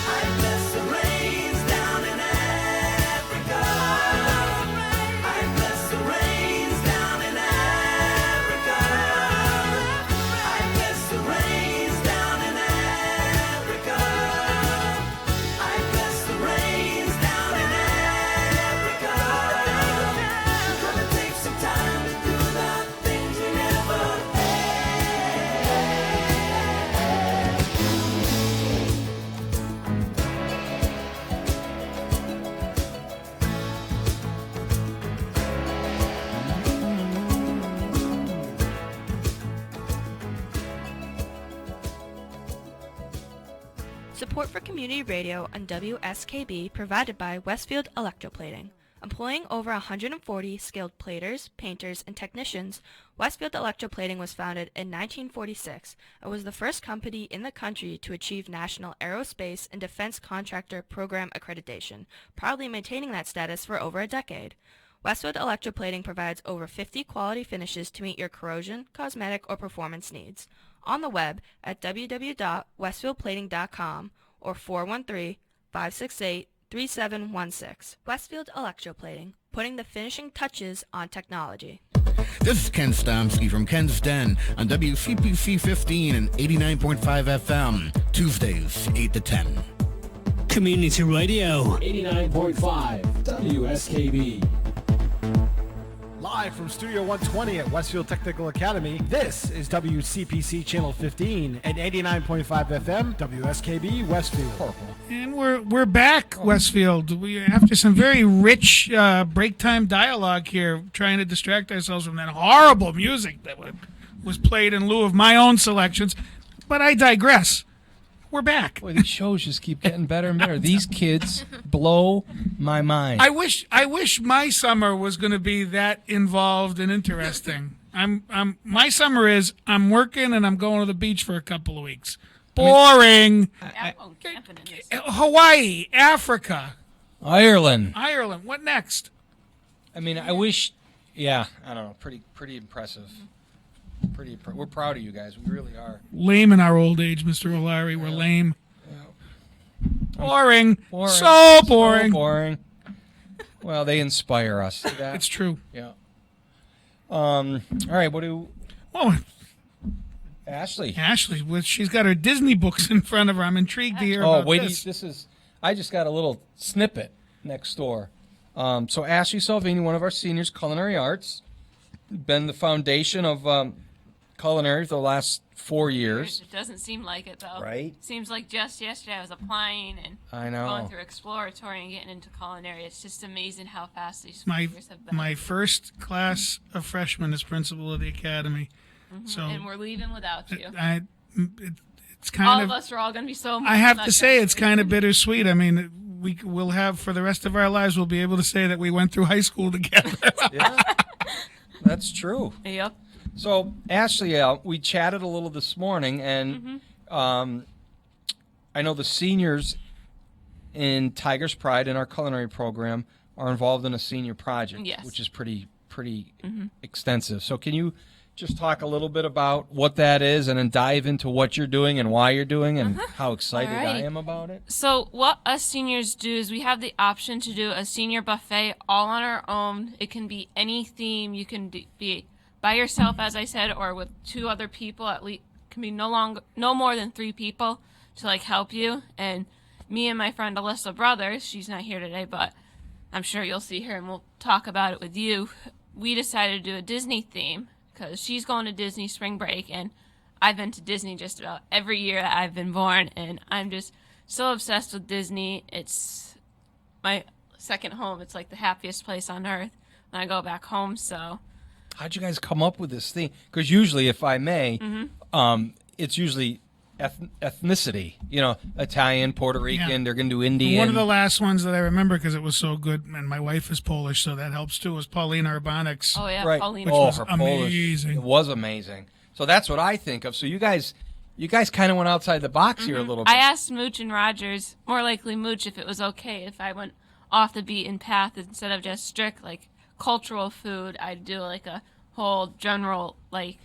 Speaker 11: I bless the rains down in Africa. I bless the rains down in Africa. I bless the rains down in Africa. I bless the rains down in Africa. We're gonna take some time to do the things we never
Speaker 12: Support for community radio on WSKB provided by Westfield Electroplating. Employing over 140 skilled platers, painters, and technicians, Westfield Electroplating was founded in 1946 and was the first company in the country to achieve National Aerospace and Defense Contractor Program accreditation, proudly maintaining that status for over a decade. Westfield Electroplating provides over 50 quality finishes to meet your corrosion, cosmetic, or performance needs. On the web at www.westfieldplating.com or 413-568-3716. Westfield Electroplating, putting the finishing touches on technology.
Speaker 13: This is Ken Stomsky from Ken's Den on WCPC 15 and 89.5 FM, Tuesdays, 8 to 10.
Speaker 7: Community Radio.
Speaker 8: 89.5 WSKB.
Speaker 2: Live from Studio 120 at Westfield Technical Academy, this is WCPC Channel 15 and 89.5 FM, WSKB Westfield.
Speaker 1: And we're back, Westfield. We after some very rich break time dialogue here, trying to distract ourselves from that horrible music that was played in lieu of my own selections. But I digress. We're back.
Speaker 3: Boy, these shows just keep getting better and better. These kids blow my mind.
Speaker 1: I wish my summer was going to be that involved and interesting. My summer is I'm working and I'm going to the beach for a couple of weeks. Boring. Hawaii, Africa,
Speaker 3: Ireland.
Speaker 1: What next?
Speaker 3: I mean, I wish. Yeah, I don't know. Pretty impressive. We're proud of you guys. We really are.
Speaker 1: Lame in our old age, Mr. O'Leary. We're lame.
Speaker 3: Boring.
Speaker 1: So boring.
Speaker 3: So boring. Well, they inspire us. See that?
Speaker 1: It's true.
Speaker 3: Yeah. All right. What do?
Speaker 1: Oh,
Speaker 3: Ashley.
Speaker 1: She's got her Disney books in front of her. I'm intrigued to hear about this.
Speaker 3: This is. I just got a little snippet next door. So Ashley Salvini, one of our seniors, culinary arts, been the foundation of culinary for the last 4 years.
Speaker 10: It doesn't seem like it, though.
Speaker 3: Right?
Speaker 10: Seems like just yesterday I was applying and
Speaker 3: I know.
Speaker 10: going through exploratory and getting into culinary. It's just amazing how fast these
Speaker 1: My
Speaker 10: years have been.
Speaker 1: my first class of freshmen is principal of the academy. So
Speaker 10: and we're leaving without you.
Speaker 1: It's kind
Speaker 10: all
Speaker 1: of
Speaker 10: of us are all going to be so.
Speaker 1: I have to say it's kind of bittersweet. I mean, we'll have for the rest of our lives we'll be able to say that we went through high school together.
Speaker 3: Yeah, that's true.
Speaker 10: Yep.
Speaker 3: So Ashley, we chatted a little this morning, and I know the seniors in Tiger's Pride in our culinary program are involved in a senior project,
Speaker 10: Yes.
Speaker 3: which is pretty extensive. So can you just talk a little bit about what that is, and then dive into what you're doing and why you're doing and how excited I
Speaker 10: Alrighty.
Speaker 3: am about it?
Speaker 10: So what us seniors do is we have the option to do a senior buffet all on our own. It can be any theme. You can be by yourself, as I said, or with 2 other people. At least can be no more than 3 people to like help you. And me and my friend Alyssa Brothers, she's not here today, but I'm sure you'll see her and we'll talk about it with you. We decided to do a Disney theme because she's going to Disney spring break, and I've been to Disney just about every year that I've been born, and I'm just so obsessed with Disney. It's my second home. It's like the happiest place on earth when I go back home. So
Speaker 3: How'd you guys come up with this thing? Because usually, if I may, it's usually ethnicity. You know, Italian, Puerto Rican.
Speaker 1: Yeah.
Speaker 3: They're going to do Indian.
Speaker 1: One of the last ones that I remember because it was so good, and my wife is Polish, so that helps too, was Paulina Urbanek's.
Speaker 10: oh yeah,
Speaker 3: Right.
Speaker 10: Paulina.
Speaker 3: Oh,
Speaker 1: was
Speaker 3: her Polish.
Speaker 1: amazing.
Speaker 3: It was amazing. So that's what I think of. So you guys kind of went outside the box here a little bit.
Speaker 10: I asked Mooch and Rogers, more likely Mooch, if it was okay if I went off the beaten path instead of just strict like cultural food. I'd do like a whole general like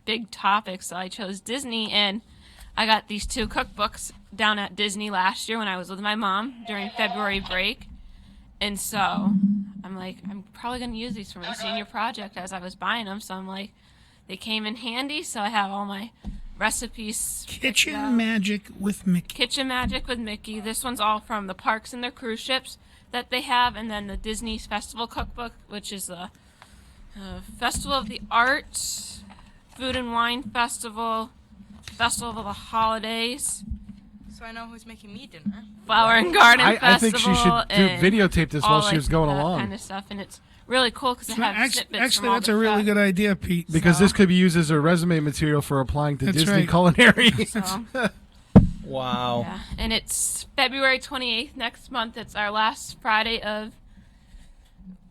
Speaker 10: big topic. So I chose Disney, and I got these 2 cookbooks down at Disney last year when I was with my mom during February break. And so I'm like, I'm probably going to use these for my senior project as I was buying them. So I'm like, they came in handy. So I have all my recipes.
Speaker 1: Kitchen Magic with Mickey.
Speaker 10: Kitchen Magic with Mickey. This one's all from the parks and their cruise ships that they have. And then the Disney's Festival Cookbook, which is the Festival of the Arts, Food and Wine Festival, Festival of the Holidays,
Speaker 9: So I know who's making me dinner.
Speaker 10: Flower and Garden
Speaker 2: I
Speaker 10: Festival.
Speaker 2: think she should
Speaker 10: and
Speaker 2: videotape this
Speaker 10: all,
Speaker 2: while she was going
Speaker 10: that
Speaker 2: along.
Speaker 10: kind of stuff, and it's really cool because it has snippets
Speaker 1: Actually,
Speaker 10: from all
Speaker 1: that's
Speaker 10: the
Speaker 1: a really
Speaker 10: stuff.
Speaker 1: good idea, Pete.
Speaker 2: Because
Speaker 10: So-
Speaker 2: this could be used as a resume material for applying to
Speaker 1: That's
Speaker 2: Disney
Speaker 1: right.
Speaker 2: culinary.
Speaker 10: So,
Speaker 3: Wow.
Speaker 10: yeah, and it's February 28th next month. It's our last Friday of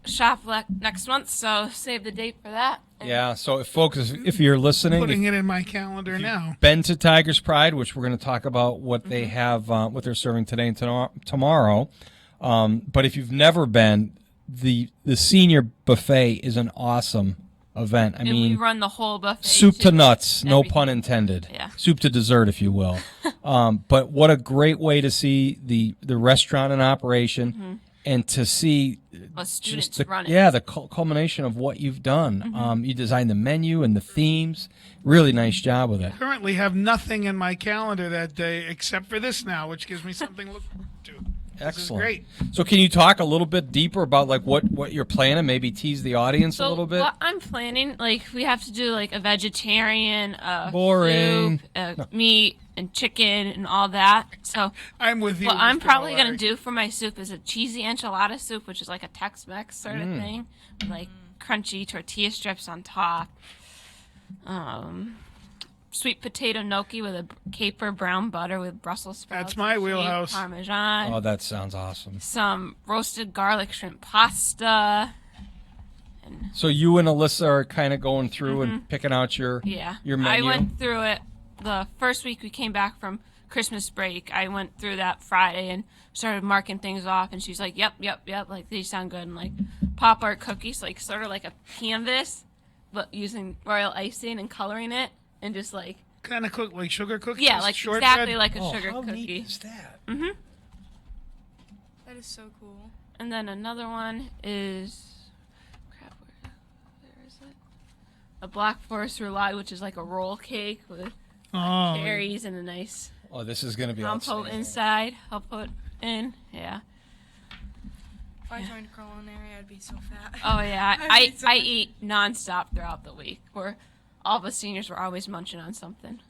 Speaker 10: shop next month, so save the date for that. And
Speaker 3: Yeah. So, folks, if you're listening,
Speaker 1: Putting it in my calendar now.
Speaker 3: been to Tiger's Pride, which we're going to talk about what they have, what they're serving today and tomorrow. But if you've never been, the senior buffet is an awesome event. I
Speaker 10: and
Speaker 3: mean,
Speaker 10: we run the whole buffet.
Speaker 3: soup to
Speaker 10: too.
Speaker 3: nuts, no
Speaker 10: Everything.
Speaker 3: pun intended.
Speaker 10: Yeah.
Speaker 3: Soup to dessert, if you will. But what a great way to see the restaurant in operation and to see
Speaker 10: Well, students
Speaker 3: just the,
Speaker 10: run it.
Speaker 3: yeah, the culmination of what you've done. You designed the menu and the themes. Really nice job with it.
Speaker 1: Currently have nothing in my calendar that day except for this now, which gives me something to look to.
Speaker 3: Excellent.
Speaker 1: This is great.
Speaker 3: So can you talk a little bit deeper about like what you're planning? Maybe tease the audience a little bit.
Speaker 10: What I'm planning, like we have to do like a vegetarian,
Speaker 3: Boring.
Speaker 10: soup, meat and chicken and all that. So
Speaker 1: I'm with you.
Speaker 10: what I'm
Speaker 1: Mr.
Speaker 10: probably gonna
Speaker 1: O'Leary.
Speaker 10: do for my soup is a cheesy enchilada soup, which is like a Tex-Mex sort of thing, with, like crunchy tortilla strips on top. Sweet potato gnocchi with a caper brown butter with Brussels sprouts.
Speaker 1: That's my
Speaker 10: and shaved
Speaker 1: wheelhouse.
Speaker 10: Parmesan.
Speaker 3: Oh, that sounds awesome.
Speaker 10: Some roasted garlic shrimp pasta.
Speaker 3: So you and Alyssa are kind of going through and picking out your
Speaker 10: Yeah.
Speaker 3: menu.
Speaker 10: I went through it the first week we came back from Christmas break. I went through that Friday and started marking things off, and she's like, yep, like these sound good. And like pop art cookies, like sort of like a canvas, but using royal icing and coloring it, and just like
Speaker 1: kind of cook like sugar cookies.
Speaker 10: yeah, like
Speaker 1: shortbread?
Speaker 10: exactly like a sugar
Speaker 3: how
Speaker 10: cookie.
Speaker 3: neat is that?
Speaker 10: Mhm.
Speaker 9: That is so cool.
Speaker 10: And then another one is crap. Where is it? A Black Forest roulade, which is like a roll cake with cherries and a nice
Speaker 3: Oh, this is going to be
Speaker 10: compote
Speaker 3: outstanding.
Speaker 10: inside. I'll put in. Yeah.
Speaker 9: If I joined culinary, I'd be so fat.
Speaker 10: Oh yeah,
Speaker 9: I'd be so
Speaker 10: I eat nonstop throughout the week. Where all the seniors were always munching on something.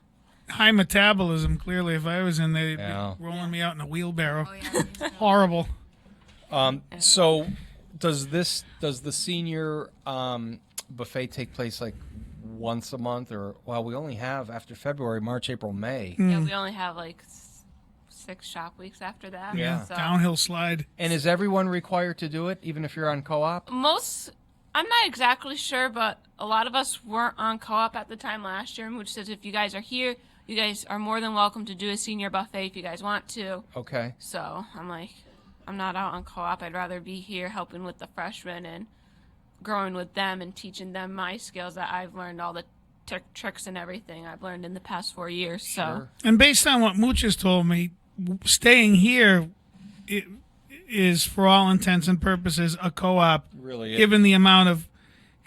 Speaker 1: High metabolism. Clearly, if I was in there, they'd
Speaker 3: Yeah.
Speaker 1: be rolling me out in a wheelbarrow.
Speaker 9: Oh, yeah, me too.
Speaker 1: Horrible.
Speaker 3: So, does the senior buffet take place like once a month, or well, we only have after February, March, April, May.
Speaker 10: Yeah, we only have like 6 shop weeks after that.
Speaker 3: Yeah.
Speaker 10: So.
Speaker 1: Downhill slide.
Speaker 3: And is everyone required to do it, even if you're on co-op?
Speaker 10: I'm not exactly sure, but a lot of us weren't on co-op at the time last year, which says if you guys are here, you guys are more than welcome to do a senior buffet if you guys want to.
Speaker 3: Okay.
Speaker 10: So I'm like, I'm not out on co-op. I'd rather be here helping with the freshmen and growing with them and teaching them my skills that I've learned, all the tricks and everything I've learned in the past 4 years. So.
Speaker 1: And based on what Mooch has told me, staying here is, for all intents and purposes, a co-op.
Speaker 3: Really is.
Speaker 1: Given the amount of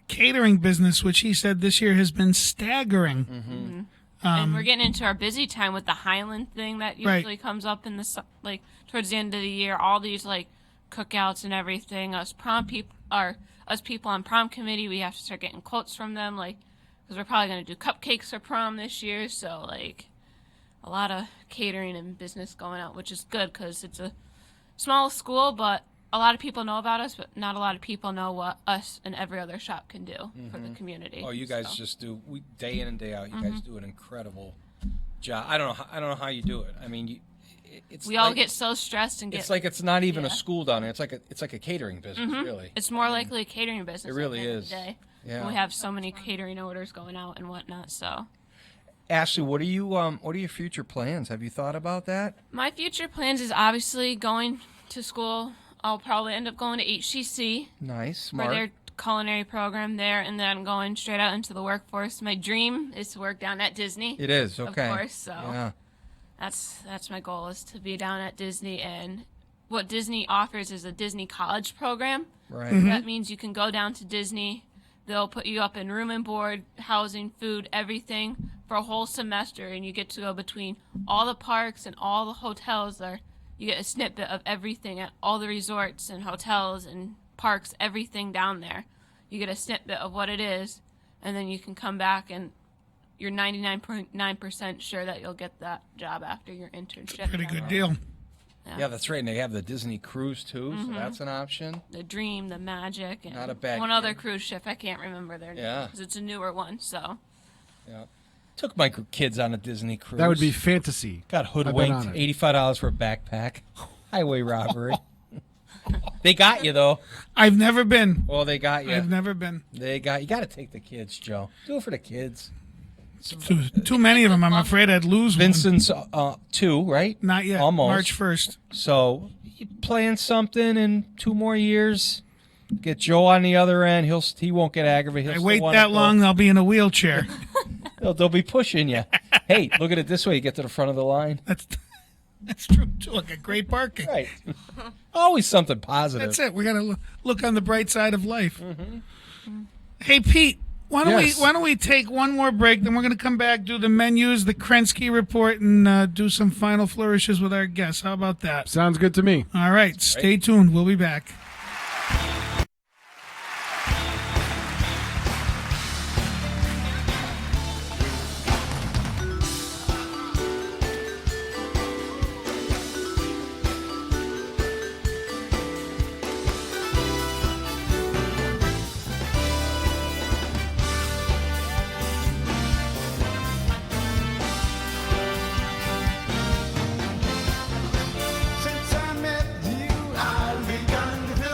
Speaker 1: catering business, which he said this year has been staggering.
Speaker 10: Mm-hmm. And we're getting into our busy time with the Highland thing that usually comes up in the like towards the end of the year. All these like cookouts and everything. Us people on prom committee, we have to start getting quotes from them, like because we're probably going to do cupcakes for prom this year. So like a lot of catering and business going out, which is good because it's a small school, but a lot of people know about us, but not a lot of people know what us and every other shop can do for the community.
Speaker 3: Oh, you guys just do day in and day out. You guys do an incredible job. I don't know how you do it. I mean,
Speaker 10: we all get so stressed and get.
Speaker 3: It's like it's not even a school down there. It's like a catering business, really.
Speaker 10: It's more likely a catering business.
Speaker 3: It really
Speaker 10: at the end of
Speaker 3: is.
Speaker 10: the day.
Speaker 3: Yeah.
Speaker 10: And we have so many catering orders going out and whatnot. So.
Speaker 3: Ashley, what are your future plans? Have you thought about that?
Speaker 10: My future plans is obviously going to school. I'll probably end up going to HCC.
Speaker 3: Nice, smart.
Speaker 10: For their culinary program there, and then going straight out into the workforce. My dream is to work down at Disney.
Speaker 3: It is, okay.
Speaker 10: Of course, so
Speaker 3: yeah.
Speaker 10: That's my goal, is to be down at Disney. And what Disney offers is a Disney college program.
Speaker 3: Right.
Speaker 10: That means you can go down to Disney. They'll put you up in room and board, housing, food, everything for a whole semester, and you get to go between all the parks and all the hotels there. You get a snippet of everything at all the resorts and hotels and parks, everything down there. You get a snippet of what it is, and then you can come back and you're 99.9% sure that you'll get that job after your internship.
Speaker 1: Pretty good deal.
Speaker 3: Yeah, that's right. And they have the Disney cruise too, so that's an option.
Speaker 10: The Dream, the Magic, and
Speaker 3: Not a bad
Speaker 10: one
Speaker 3: gig.
Speaker 10: other cruise ship. I can't remember their name
Speaker 3: Yeah.
Speaker 10: because it's a newer one. So
Speaker 3: Yeah. Took my kids on a Disney cruise.
Speaker 2: That would be fantasy.
Speaker 3: Got
Speaker 2: I've been
Speaker 3: hoodwinked.
Speaker 2: on it.
Speaker 3: $85 for a backpack. Highway robbery. They got you though.
Speaker 1: I've never been.
Speaker 3: Well, they got you.
Speaker 1: I've never been.
Speaker 3: They got you. Got to take the kids, Joe. Do it for the kids.
Speaker 1: Too many of them. I'm afraid I'd lose
Speaker 3: Vincent's 2, right?
Speaker 1: one. Not yet.
Speaker 3: Almost.
Speaker 1: March 1st.
Speaker 3: So you plan something in 2 more years. Get Joe on the other end. He won't get aggravated. He'll
Speaker 1: I
Speaker 3: still
Speaker 1: wait
Speaker 3: wanna
Speaker 1: that
Speaker 3: go.
Speaker 1: long, I'll be in a wheelchair.
Speaker 3: They'll be pushing you. Hey, look at it this way. You get to the front of the line.
Speaker 1: That's true too. I got great parking.
Speaker 3: Right. Always something positive.
Speaker 1: That's it. We got to look on the bright side of life. Hey, Pete. Why don't we take one more break? Then we're going to come back, do the menus, the Krensky report, and do some final flourishes with our guests. How about that?
Speaker 2: Sounds good to me.
Speaker 1: All right. Stay tuned. We'll be back.
Speaker 11: Since I met you, I've begun to feel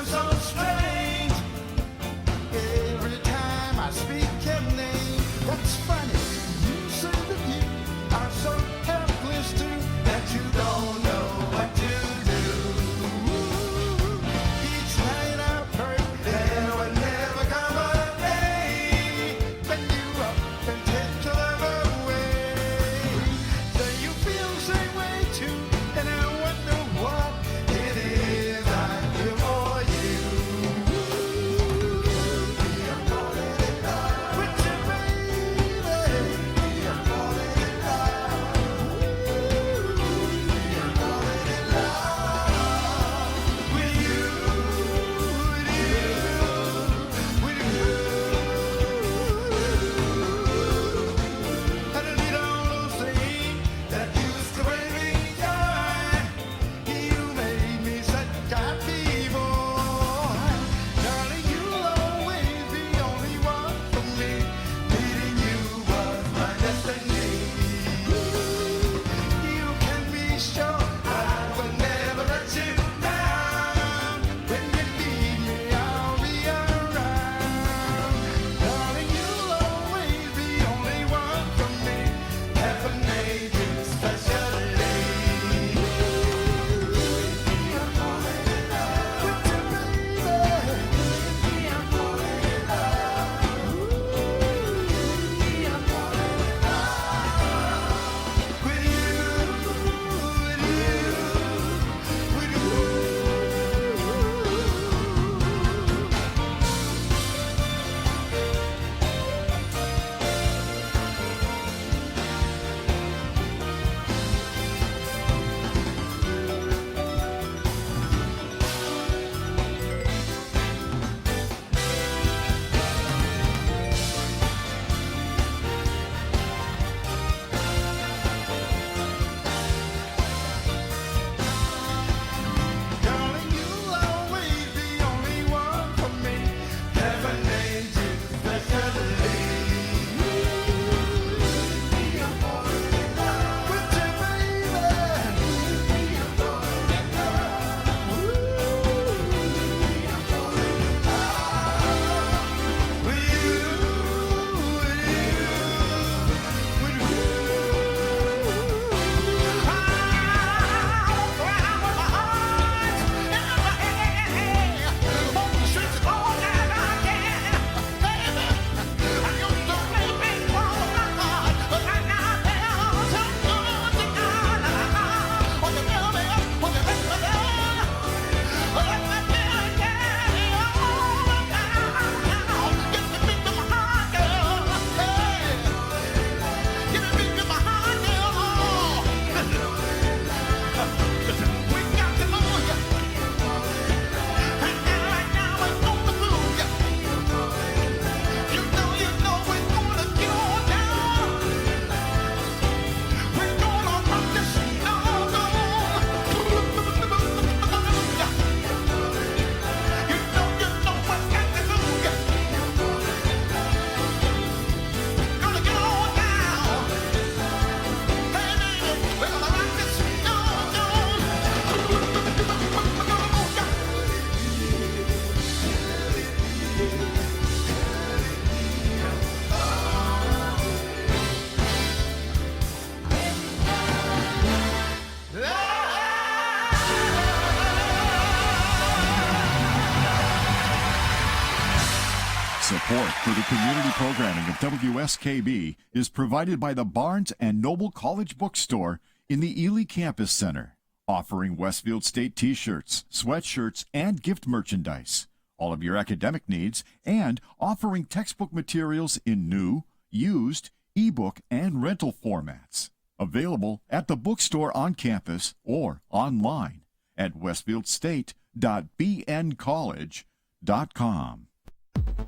Speaker 5: Support for the community programming of WSKB is provided by the Barnes and Noble College Bookstore in the Ely Campus Center, offering Westfield State t-shirts, sweatshirts, and gift merchandise, all of your academic needs, and offering textbook materials in new, used, ebook, and rental formats. Available at the bookstore on campus or online at westfieldstate.bncollege.com.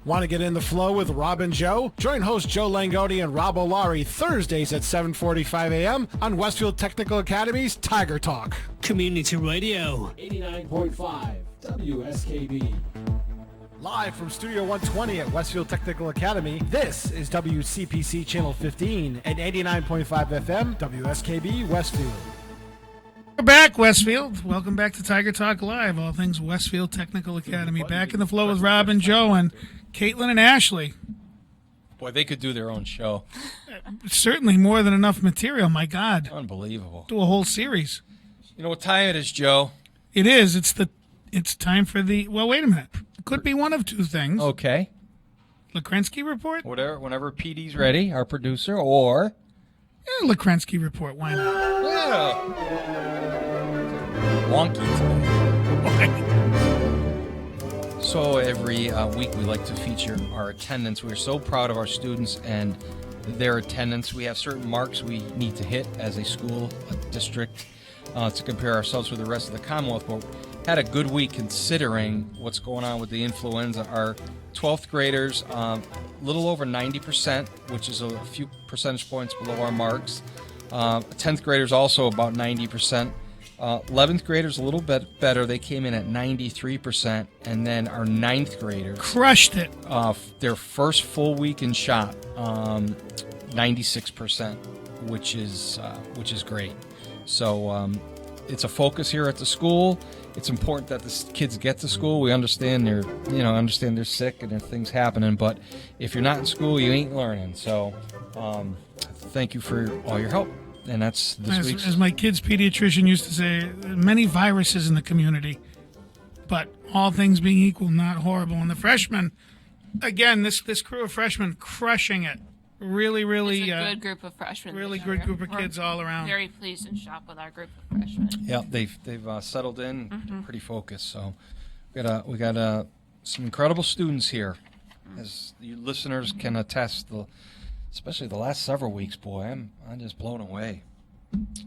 Speaker 2: Want to get in the flow with Rob and Joe? Join host Joe Langoni and Rob O'Lari Thursdays at 7:45 a.m. on Westfield Technical Academy's Tiger Talk.
Speaker 7: Community Radio.
Speaker 8: 89.5 WSKB.
Speaker 2: Live from Studio 120 at Westfield Technical Academy, this is WCPC Channel 15 and 89.5 FM WSKB Westfield.
Speaker 1: We're back, Westfield. Welcome back to Tiger Talk Live, all things Westfield Technical Academy. Back in the flow with Rob and Joe and Caitlin and Ashley.
Speaker 3: Boy, they could do their own show.
Speaker 1: Certainly more than enough material, my God.
Speaker 3: Unbelievable.
Speaker 1: Do a whole series.
Speaker 3: You know what time it is, Joe?
Speaker 1: It is. It's time for the, well, wait a minute. It could be one of two things.
Speaker 3: Okay.
Speaker 1: Lakrensky Report?
Speaker 3: Whenever PD's ready, our producer, or...
Speaker 1: Lakrensky Report, why not?
Speaker 3: Yeah. Wonky today. So every week we like to feature our attendance. We're so proud of our students and their attendance. We have certain marks we need to hit as a school, a district, to compare ourselves with the rest of the Commonwealth. But had a good week considering what's going on with the influenza. Our 12th graders, a little over 90%, which is a few percentage points below our marks. 10th graders also about 90%. 11th graders a little bit better. They came in at 93%. And then our 9th graders
Speaker 1: crushed it.
Speaker 3: Their first full week in shop, 96%, which is great. So it's a focus here at the school. It's important that the kids get to school. We understand they're sick and there are things happening, but if you're not in school, you ain't learning. So thank you for all your help. And that's this week's.
Speaker 1: As my kid's pediatrician used to say, many viruses in the community, but all things being equal, not horrible. And the freshmen, again, this crew of freshmen crushing it. Really, really
Speaker 10: it's a good group of freshmen.
Speaker 1: Really good group of kids all around.
Speaker 10: Very pleased and shop with our group of freshmen.
Speaker 3: Yeah, they've settled in, they're pretty focused. So we got some incredible students here, as you listeners can attest. Especially the last several weeks, boy, I'm just blown away.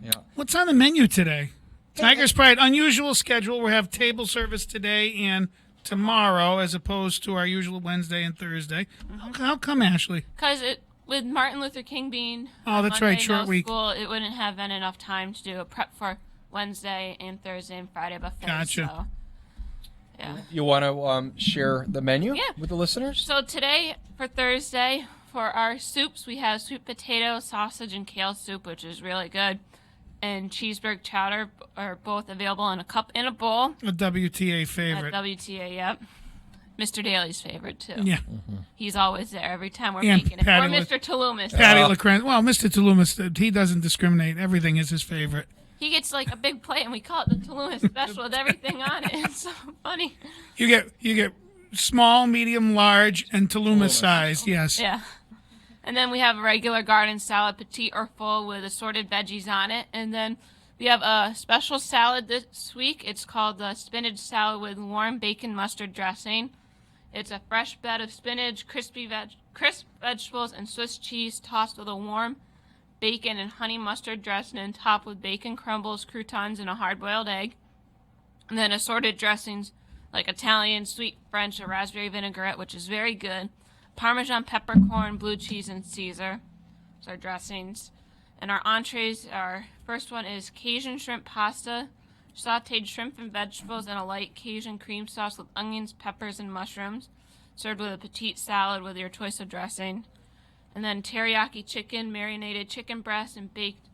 Speaker 3: Yeah.
Speaker 1: What's on the menu today? Tiger's Pride, unusual schedule. We have table service today and tomorrow, as opposed to our usual Wednesday and Thursday. How come, Ashley?
Speaker 10: Because with Martin Luther King being
Speaker 1: that's
Speaker 10: Monday,
Speaker 1: right, short
Speaker 10: no
Speaker 1: week.
Speaker 10: School, it wouldn't have been enough time to do a prep for Wednesday and Thursday and Friday buffet.
Speaker 1: Gotcha.
Speaker 10: So, yeah.
Speaker 3: You want to share the menu
Speaker 10: Yeah.
Speaker 3: with the listeners?
Speaker 10: So today, for Thursday, for our soups, we have sweet potato, sausage, and kale soup, which is really good. And cheeseburger chowder are both available in a cup and a bowl.
Speaker 1: A WTA favorite.
Speaker 10: At WTA, yep. Mr. Daly's favorite, too.
Speaker 1: Yeah.
Speaker 10: He's always there every time we're
Speaker 1: And
Speaker 10: making it. Or
Speaker 1: Patty
Speaker 10: Mr. Touloumis.
Speaker 1: Patty Lacrance. Well, Mr. Touloumis, he doesn't discriminate. Everything is his favorite.
Speaker 10: He gets like a big plate, and we call it the Touloumis special with everything on it. It's so funny.
Speaker 1: You get small, medium, large, and Touloumis size. Yes.
Speaker 10: Yeah. And then we have a regular garden salad, petite or full, with assorted veggies on it. And then we have a special salad this week. It's called the spinach salad with warm bacon mustard dressing. It's a fresh bed of spinach, crisp vegetables, and Swiss cheese tossed with a warm bacon and honey mustard dressing and topped with bacon crumbles, croutons, and a hard-boiled egg. And then assorted dressings like Italian, sweet French, or raspberry vinaigrette, which is very good. Parmesan peppercorn, blue cheese, and Caesar. Those are dressings. And our entrees, our first one is Cajun shrimp pasta, sautéed shrimp and vegetables, and a light Cajun cream sauce with onions, peppers, and mushrooms, served with a petite salad with your choice of dressing. And then teriyaki chicken, marinated chicken breast, and baked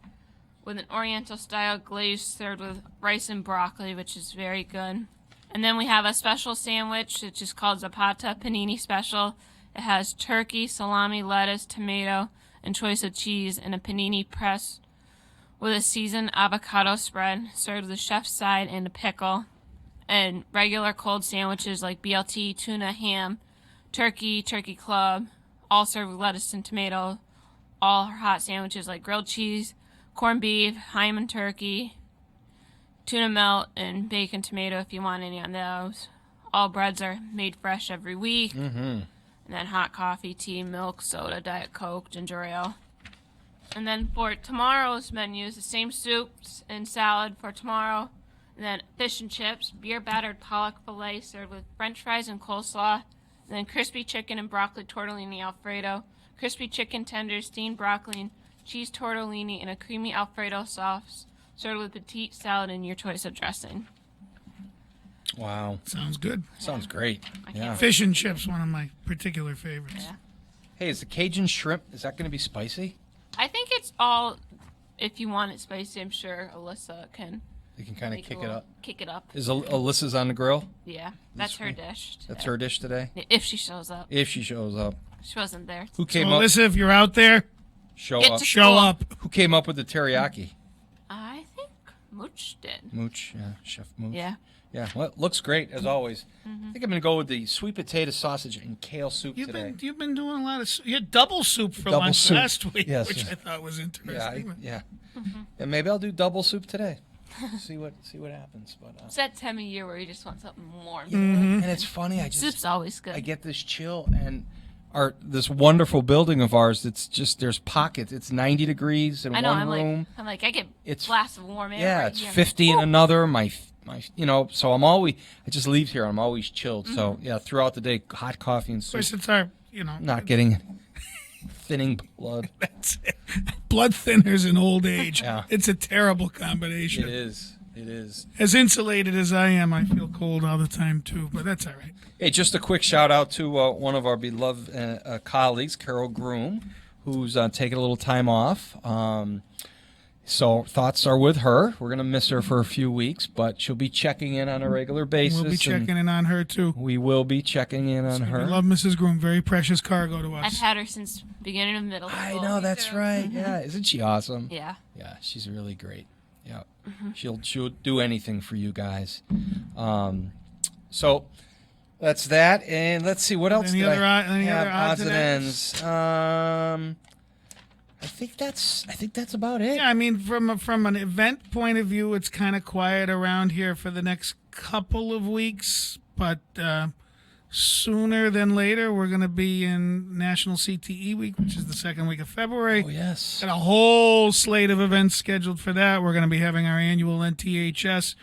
Speaker 10: with an oriental-style glaze, served with rice and broccoli, which is very good. And then we have a special sandwich, which is called Zapata Panini Special. It has turkey, salami, lettuce, tomato, and choice of cheese, and a panini press with a seasoned avocado spread, served with a chef's side and a pickle. And regular cold sandwiches like BLT, tuna, ham, turkey club, all served with lettuce and tomato, all hot sandwiches like grilled cheese, corned beef, Hyman turkey, tuna melt, and bacon tomato if you want any on those. All breads are made fresh every week.
Speaker 3: Mm-hmm.
Speaker 10: And then hot coffee, tea, milk, soda, Diet Coke, ginger ale. And then for tomorrow's menus, the same soups and salad for tomorrow. And then fish and chips, beer battered pollock fillet served with french fries and coleslaw. And then crispy chicken and broccoli tortellini Alfredo. Crispy chicken tenders, steamed broccoli, and cheese tortellini in a creamy Alfredo sauce served with petite salad and your choice of dressing.
Speaker 3: Wow.
Speaker 1: Sounds good.
Speaker 3: Sounds great. Yeah.
Speaker 1: Fish and chips, one of my particular favorites.
Speaker 10: Yeah.
Speaker 3: Hey, is the Cajun shrimp, is that going to be spicy?
Speaker 10: I think it's all, if you want it spicy, I'm sure Alyssa can.
Speaker 3: You can kind of kick it up.
Speaker 10: Kick it up.
Speaker 3: Is Alyssa's on the grill?
Speaker 10: Yeah, that's her dish.
Speaker 3: That's her dish today?
Speaker 10: If she shows up.
Speaker 3: If she shows up.
Speaker 10: She wasn't there.
Speaker 3: Who came
Speaker 1: So,
Speaker 3: up?
Speaker 1: Alyssa, if you're out there,
Speaker 3: Show
Speaker 10: Get
Speaker 3: up.
Speaker 10: to
Speaker 1: show
Speaker 10: school.
Speaker 1: up.
Speaker 3: Who came up with the teriyaki?
Speaker 10: I think Mooch did.
Speaker 3: Mooch, yeah, Chef Mooch.
Speaker 10: Yeah.
Speaker 3: Yeah, well, it looks great as always. I think I'm going to go with the sweet potato sausage and kale soup
Speaker 1: You've
Speaker 3: today.
Speaker 1: been doing a lot of you had double soup for
Speaker 3: Double
Speaker 1: lunch
Speaker 3: soup.
Speaker 1: last week,
Speaker 3: Yes,
Speaker 1: which
Speaker 3: yes.
Speaker 1: I thought was interesting.
Speaker 3: Yeah, and maybe I'll do double soup today. see what happens. But
Speaker 10: It's that time of year where you just want something more.
Speaker 3: and it's funny.
Speaker 10: Soup's always good.
Speaker 3: I get this chill and this wonderful building of ours. It's just there's pockets. It's 90 degrees in
Speaker 10: I know.
Speaker 3: one
Speaker 10: I'm
Speaker 3: room.
Speaker 10: like I get
Speaker 3: It's-
Speaker 10: blasts of warm air.
Speaker 3: Yeah,
Speaker 10: right
Speaker 3: it's
Speaker 10: here.
Speaker 3: 50 in another. My so I'm always. I just leave here. I'm always chilled. So yeah, throughout the day, hot coffee and
Speaker 1: Of
Speaker 3: soup.
Speaker 1: course, it's our
Speaker 3: Not getting thinning blood.
Speaker 1: That's it. Blood thinners in old age.
Speaker 3: Yeah.
Speaker 1: It's a terrible combination.
Speaker 3: It is. It is.
Speaker 1: As insulated as I am, I feel cold all the time too, but that's all right.
Speaker 3: Hey, just a quick shout out to one of our beloved colleagues, Carol Groom, who's taking a little time off. So thoughts are with her. We're going to miss her for a few weeks, but she'll be checking in on a regular basis.
Speaker 1: We'll be checking in on her too.
Speaker 3: We will be checking in on her.
Speaker 1: I love Mrs. Groom. Very precious cargo to us.
Speaker 10: I've had her since beginning of middle school.
Speaker 3: I know, that's right. Yeah, isn't she awesome?
Speaker 10: Yeah.
Speaker 3: Yeah, she's really great. Yeah, she'll do anything for you guys. So that's that, and let's see what else.
Speaker 1: Any
Speaker 3: did
Speaker 1: other
Speaker 3: I
Speaker 1: any
Speaker 3: have?
Speaker 1: other odds and
Speaker 3: ends. I think that's about it.
Speaker 1: Yeah, I mean, from an event point of view, it's kind of quiet around here for the next couple of weeks, but sooner than later, we're going to be in National CTE Week, which is the second week of February.
Speaker 3: Oh yes,
Speaker 1: Got a whole slate of events scheduled for that. We're going to be having our annual NTHS,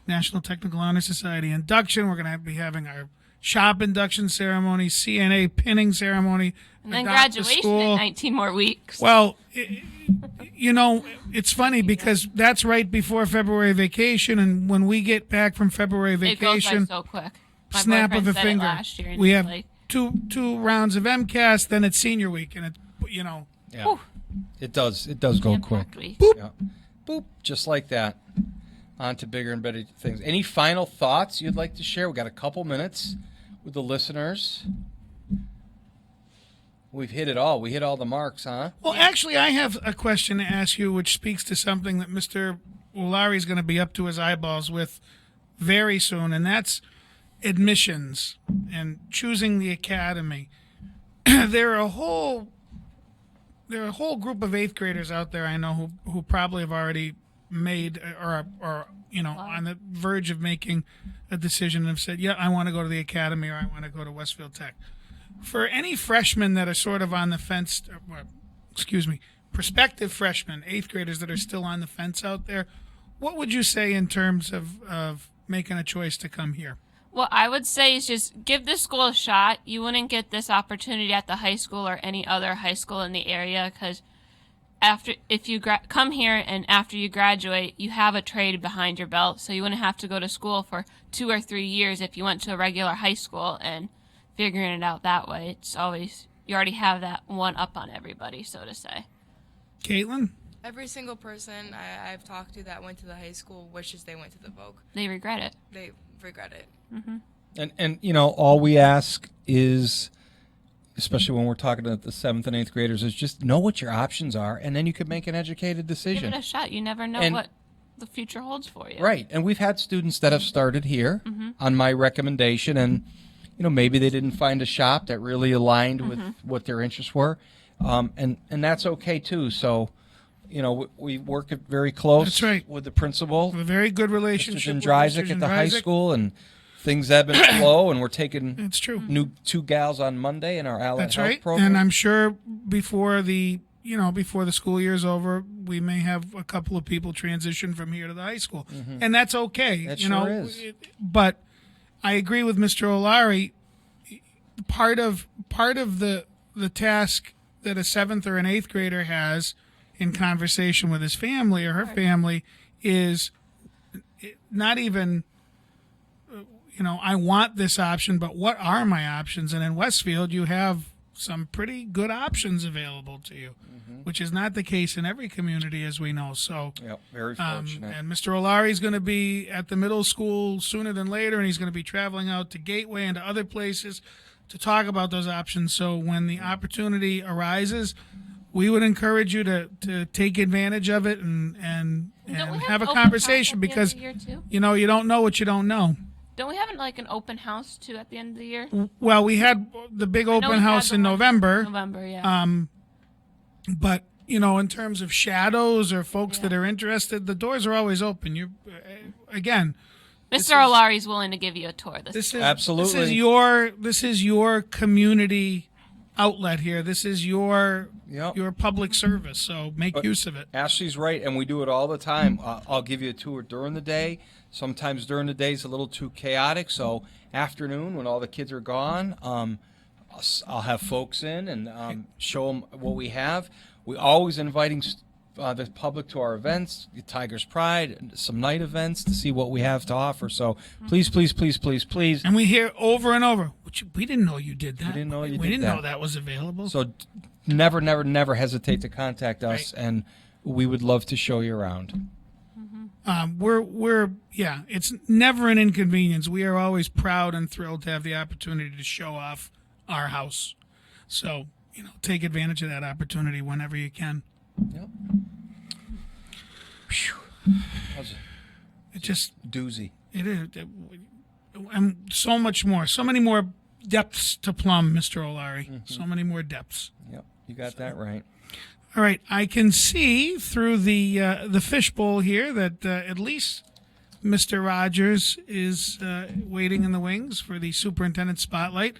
Speaker 1: National Technical Honor Society induction. We're going to be having our shop induction ceremony, CNA pinning ceremony,
Speaker 10: And then
Speaker 1: adopt a
Speaker 10: graduation
Speaker 1: school.
Speaker 10: in 19 more weeks.
Speaker 1: Well, it's funny because that's right before February vacation, and when we get back from February
Speaker 10: It goes by
Speaker 1: vacation,
Speaker 10: so quick. My
Speaker 1: snap of
Speaker 10: boyfriend
Speaker 1: a
Speaker 10: said it
Speaker 1: finger,
Speaker 10: last year, and
Speaker 1: we
Speaker 10: he's
Speaker 1: have
Speaker 10: like,
Speaker 1: two rounds of MCAS, then it's senior week, and
Speaker 3: yeah. It does go quick.
Speaker 10: jam-packed week.
Speaker 1: boop.
Speaker 3: Yeah. Boop, just like that. On to bigger and better things. Any final thoughts you'd like to share? We got a couple minutes with the listeners. We've hit it all. We hit all the marks, huh?
Speaker 1: Well, actually, I have a question to ask you, which speaks to something that Mr. Ulari is going to be up to his eyeballs with very soon, and that's admissions and choosing the academy. There are a whole group of eighth graders out there I know who probably have already made or on the verge of making a decision and have said, yeah, I want to go to the academy or I want to go to Westfield Tech. For any freshmen that are sort of on the fence, prospective freshmen, eighth graders that are still on the fence out there, what would you say in terms of making a choice to come here?
Speaker 10: What I would say is just give this school a shot. You wouldn't get this opportunity at the high school or any other high school in the area because if you come here and after you graduate, you have a trade behind your belt, so you wouldn't have to go to school for 2 or 3 years if you went to a regular high school and figuring it out that way. It's always, you already have that one up on everybody, so to say.
Speaker 1: Caitlin?
Speaker 9: Every single person I've talked to that went to the high school wishes they went to the Vogue.
Speaker 10: They regret it.
Speaker 9: They regret it.
Speaker 3: And all we ask is, especially when we're talking to the 7th and 8th graders, is just know what your options are, and then you can make an educated decision.
Speaker 10: Give it a shot. You never know
Speaker 3: And-
Speaker 10: what the future holds for you.
Speaker 3: Right, and we've had students that have started here on my recommendation, and maybe they didn't find a shop that really aligned with what their interests were, and that's okay too. So, we work very close.
Speaker 1: That's right.
Speaker 3: With the principal,
Speaker 1: A very good relationship with Mr.
Speaker 3: Jandrzyk at the high
Speaker 1: Jandrzyk.
Speaker 3: school, and things have been slow, and we're taking
Speaker 1: It's true.
Speaker 3: new 2 gals on Monday in our allied
Speaker 1: That's
Speaker 3: health
Speaker 1: right.
Speaker 3: program.
Speaker 1: And I'm sure before the school year's over, we may have a couple of people transition from here to the high school, and that's okay.
Speaker 3: That sure is.
Speaker 1: But I agree with Mr. O'Leary. Part of the task that a 7th or an 8th grader has in conversation with his family or her family is not even, I want this option, but what are my options? And in Westfield, you have some pretty good options available to you, which is not the case in every community, as we know. So,
Speaker 3: very fortunate.
Speaker 1: and Mr. O'Leary is going to be at the middle school sooner than later, and he's going to be traveling out to Gateway and to other places to talk about those options. So when the opportunity arises, we would encourage you to take advantage of it and
Speaker 10: Don't we
Speaker 1: have a
Speaker 10: open
Speaker 1: conversation,
Speaker 10: house at the end
Speaker 1: because
Speaker 10: of the year, too?
Speaker 1: you don't know what you don't know.
Speaker 10: Don't we have an open house too at the end of the year?
Speaker 1: Well, we had the big
Speaker 10: I know
Speaker 1: open
Speaker 10: we had
Speaker 1: house
Speaker 10: the
Speaker 1: in
Speaker 10: one
Speaker 1: November.
Speaker 10: November, yeah.
Speaker 1: But in terms of shadows or folks that are interested, the doors are always open. You again,
Speaker 10: Mr. O'Leary's willing to give you a tour.
Speaker 1: this is
Speaker 3: Absolutely.
Speaker 1: this is your community outlet here. This is your public service. So make use of it.
Speaker 3: Ashley's right, and we do it all the time. I'll give you a tour during the day. Sometimes during the day is a little too chaotic, so afternoon when all the kids are gone, I'll have folks in and show them what we have. We always inviting the public to our events, Tiger's Pride, some night events to see what we have to offer. So please, please, please, please, please.
Speaker 1: And we hear over and over, we didn't know you did that.
Speaker 3: We didn't know you
Speaker 1: we
Speaker 3: did
Speaker 1: didn't
Speaker 3: that.
Speaker 1: know that was available.
Speaker 3: So never, never, never hesitate to contact us, and we would love to show you around.
Speaker 1: It's never an inconvenience. We are always proud and thrilled to have the opportunity to show off our house. So, take advantage of that opportunity whenever you can.
Speaker 3: Yep.
Speaker 1: It just
Speaker 3: doozy.
Speaker 1: It is, and so much more, so many more depths to plumb, Mr. O'Leary. So many more depths.
Speaker 3: Yep, you got that right.
Speaker 1: All right, I can see through the fishbowl here that at least Mr. Rogers is waiting in the wings for the superintendent spotlight.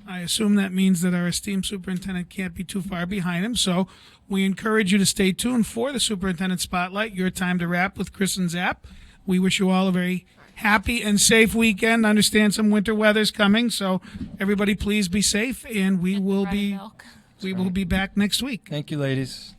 Speaker 1: I assume that means that our esteemed superintendent can't be too far behind him. So we encourage you to stay tuned for the superintendent spotlight, your time to rap with Chris and Zap. We wish you all a very happy and safe weekend. Understand some winter weather's coming, so everybody please be safe, and we will be back next week.
Speaker 3: Thank you, ladies.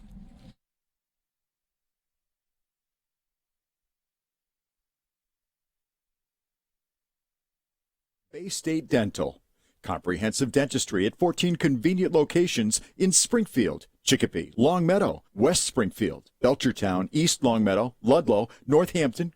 Speaker 5: Bay State Dental. Comprehensive dentistry at 14 convenient locations in Springfield, Chicopee, Longmeadow, West Springfield, Belchertown, East Longmeadow, Ludlow, Northampton,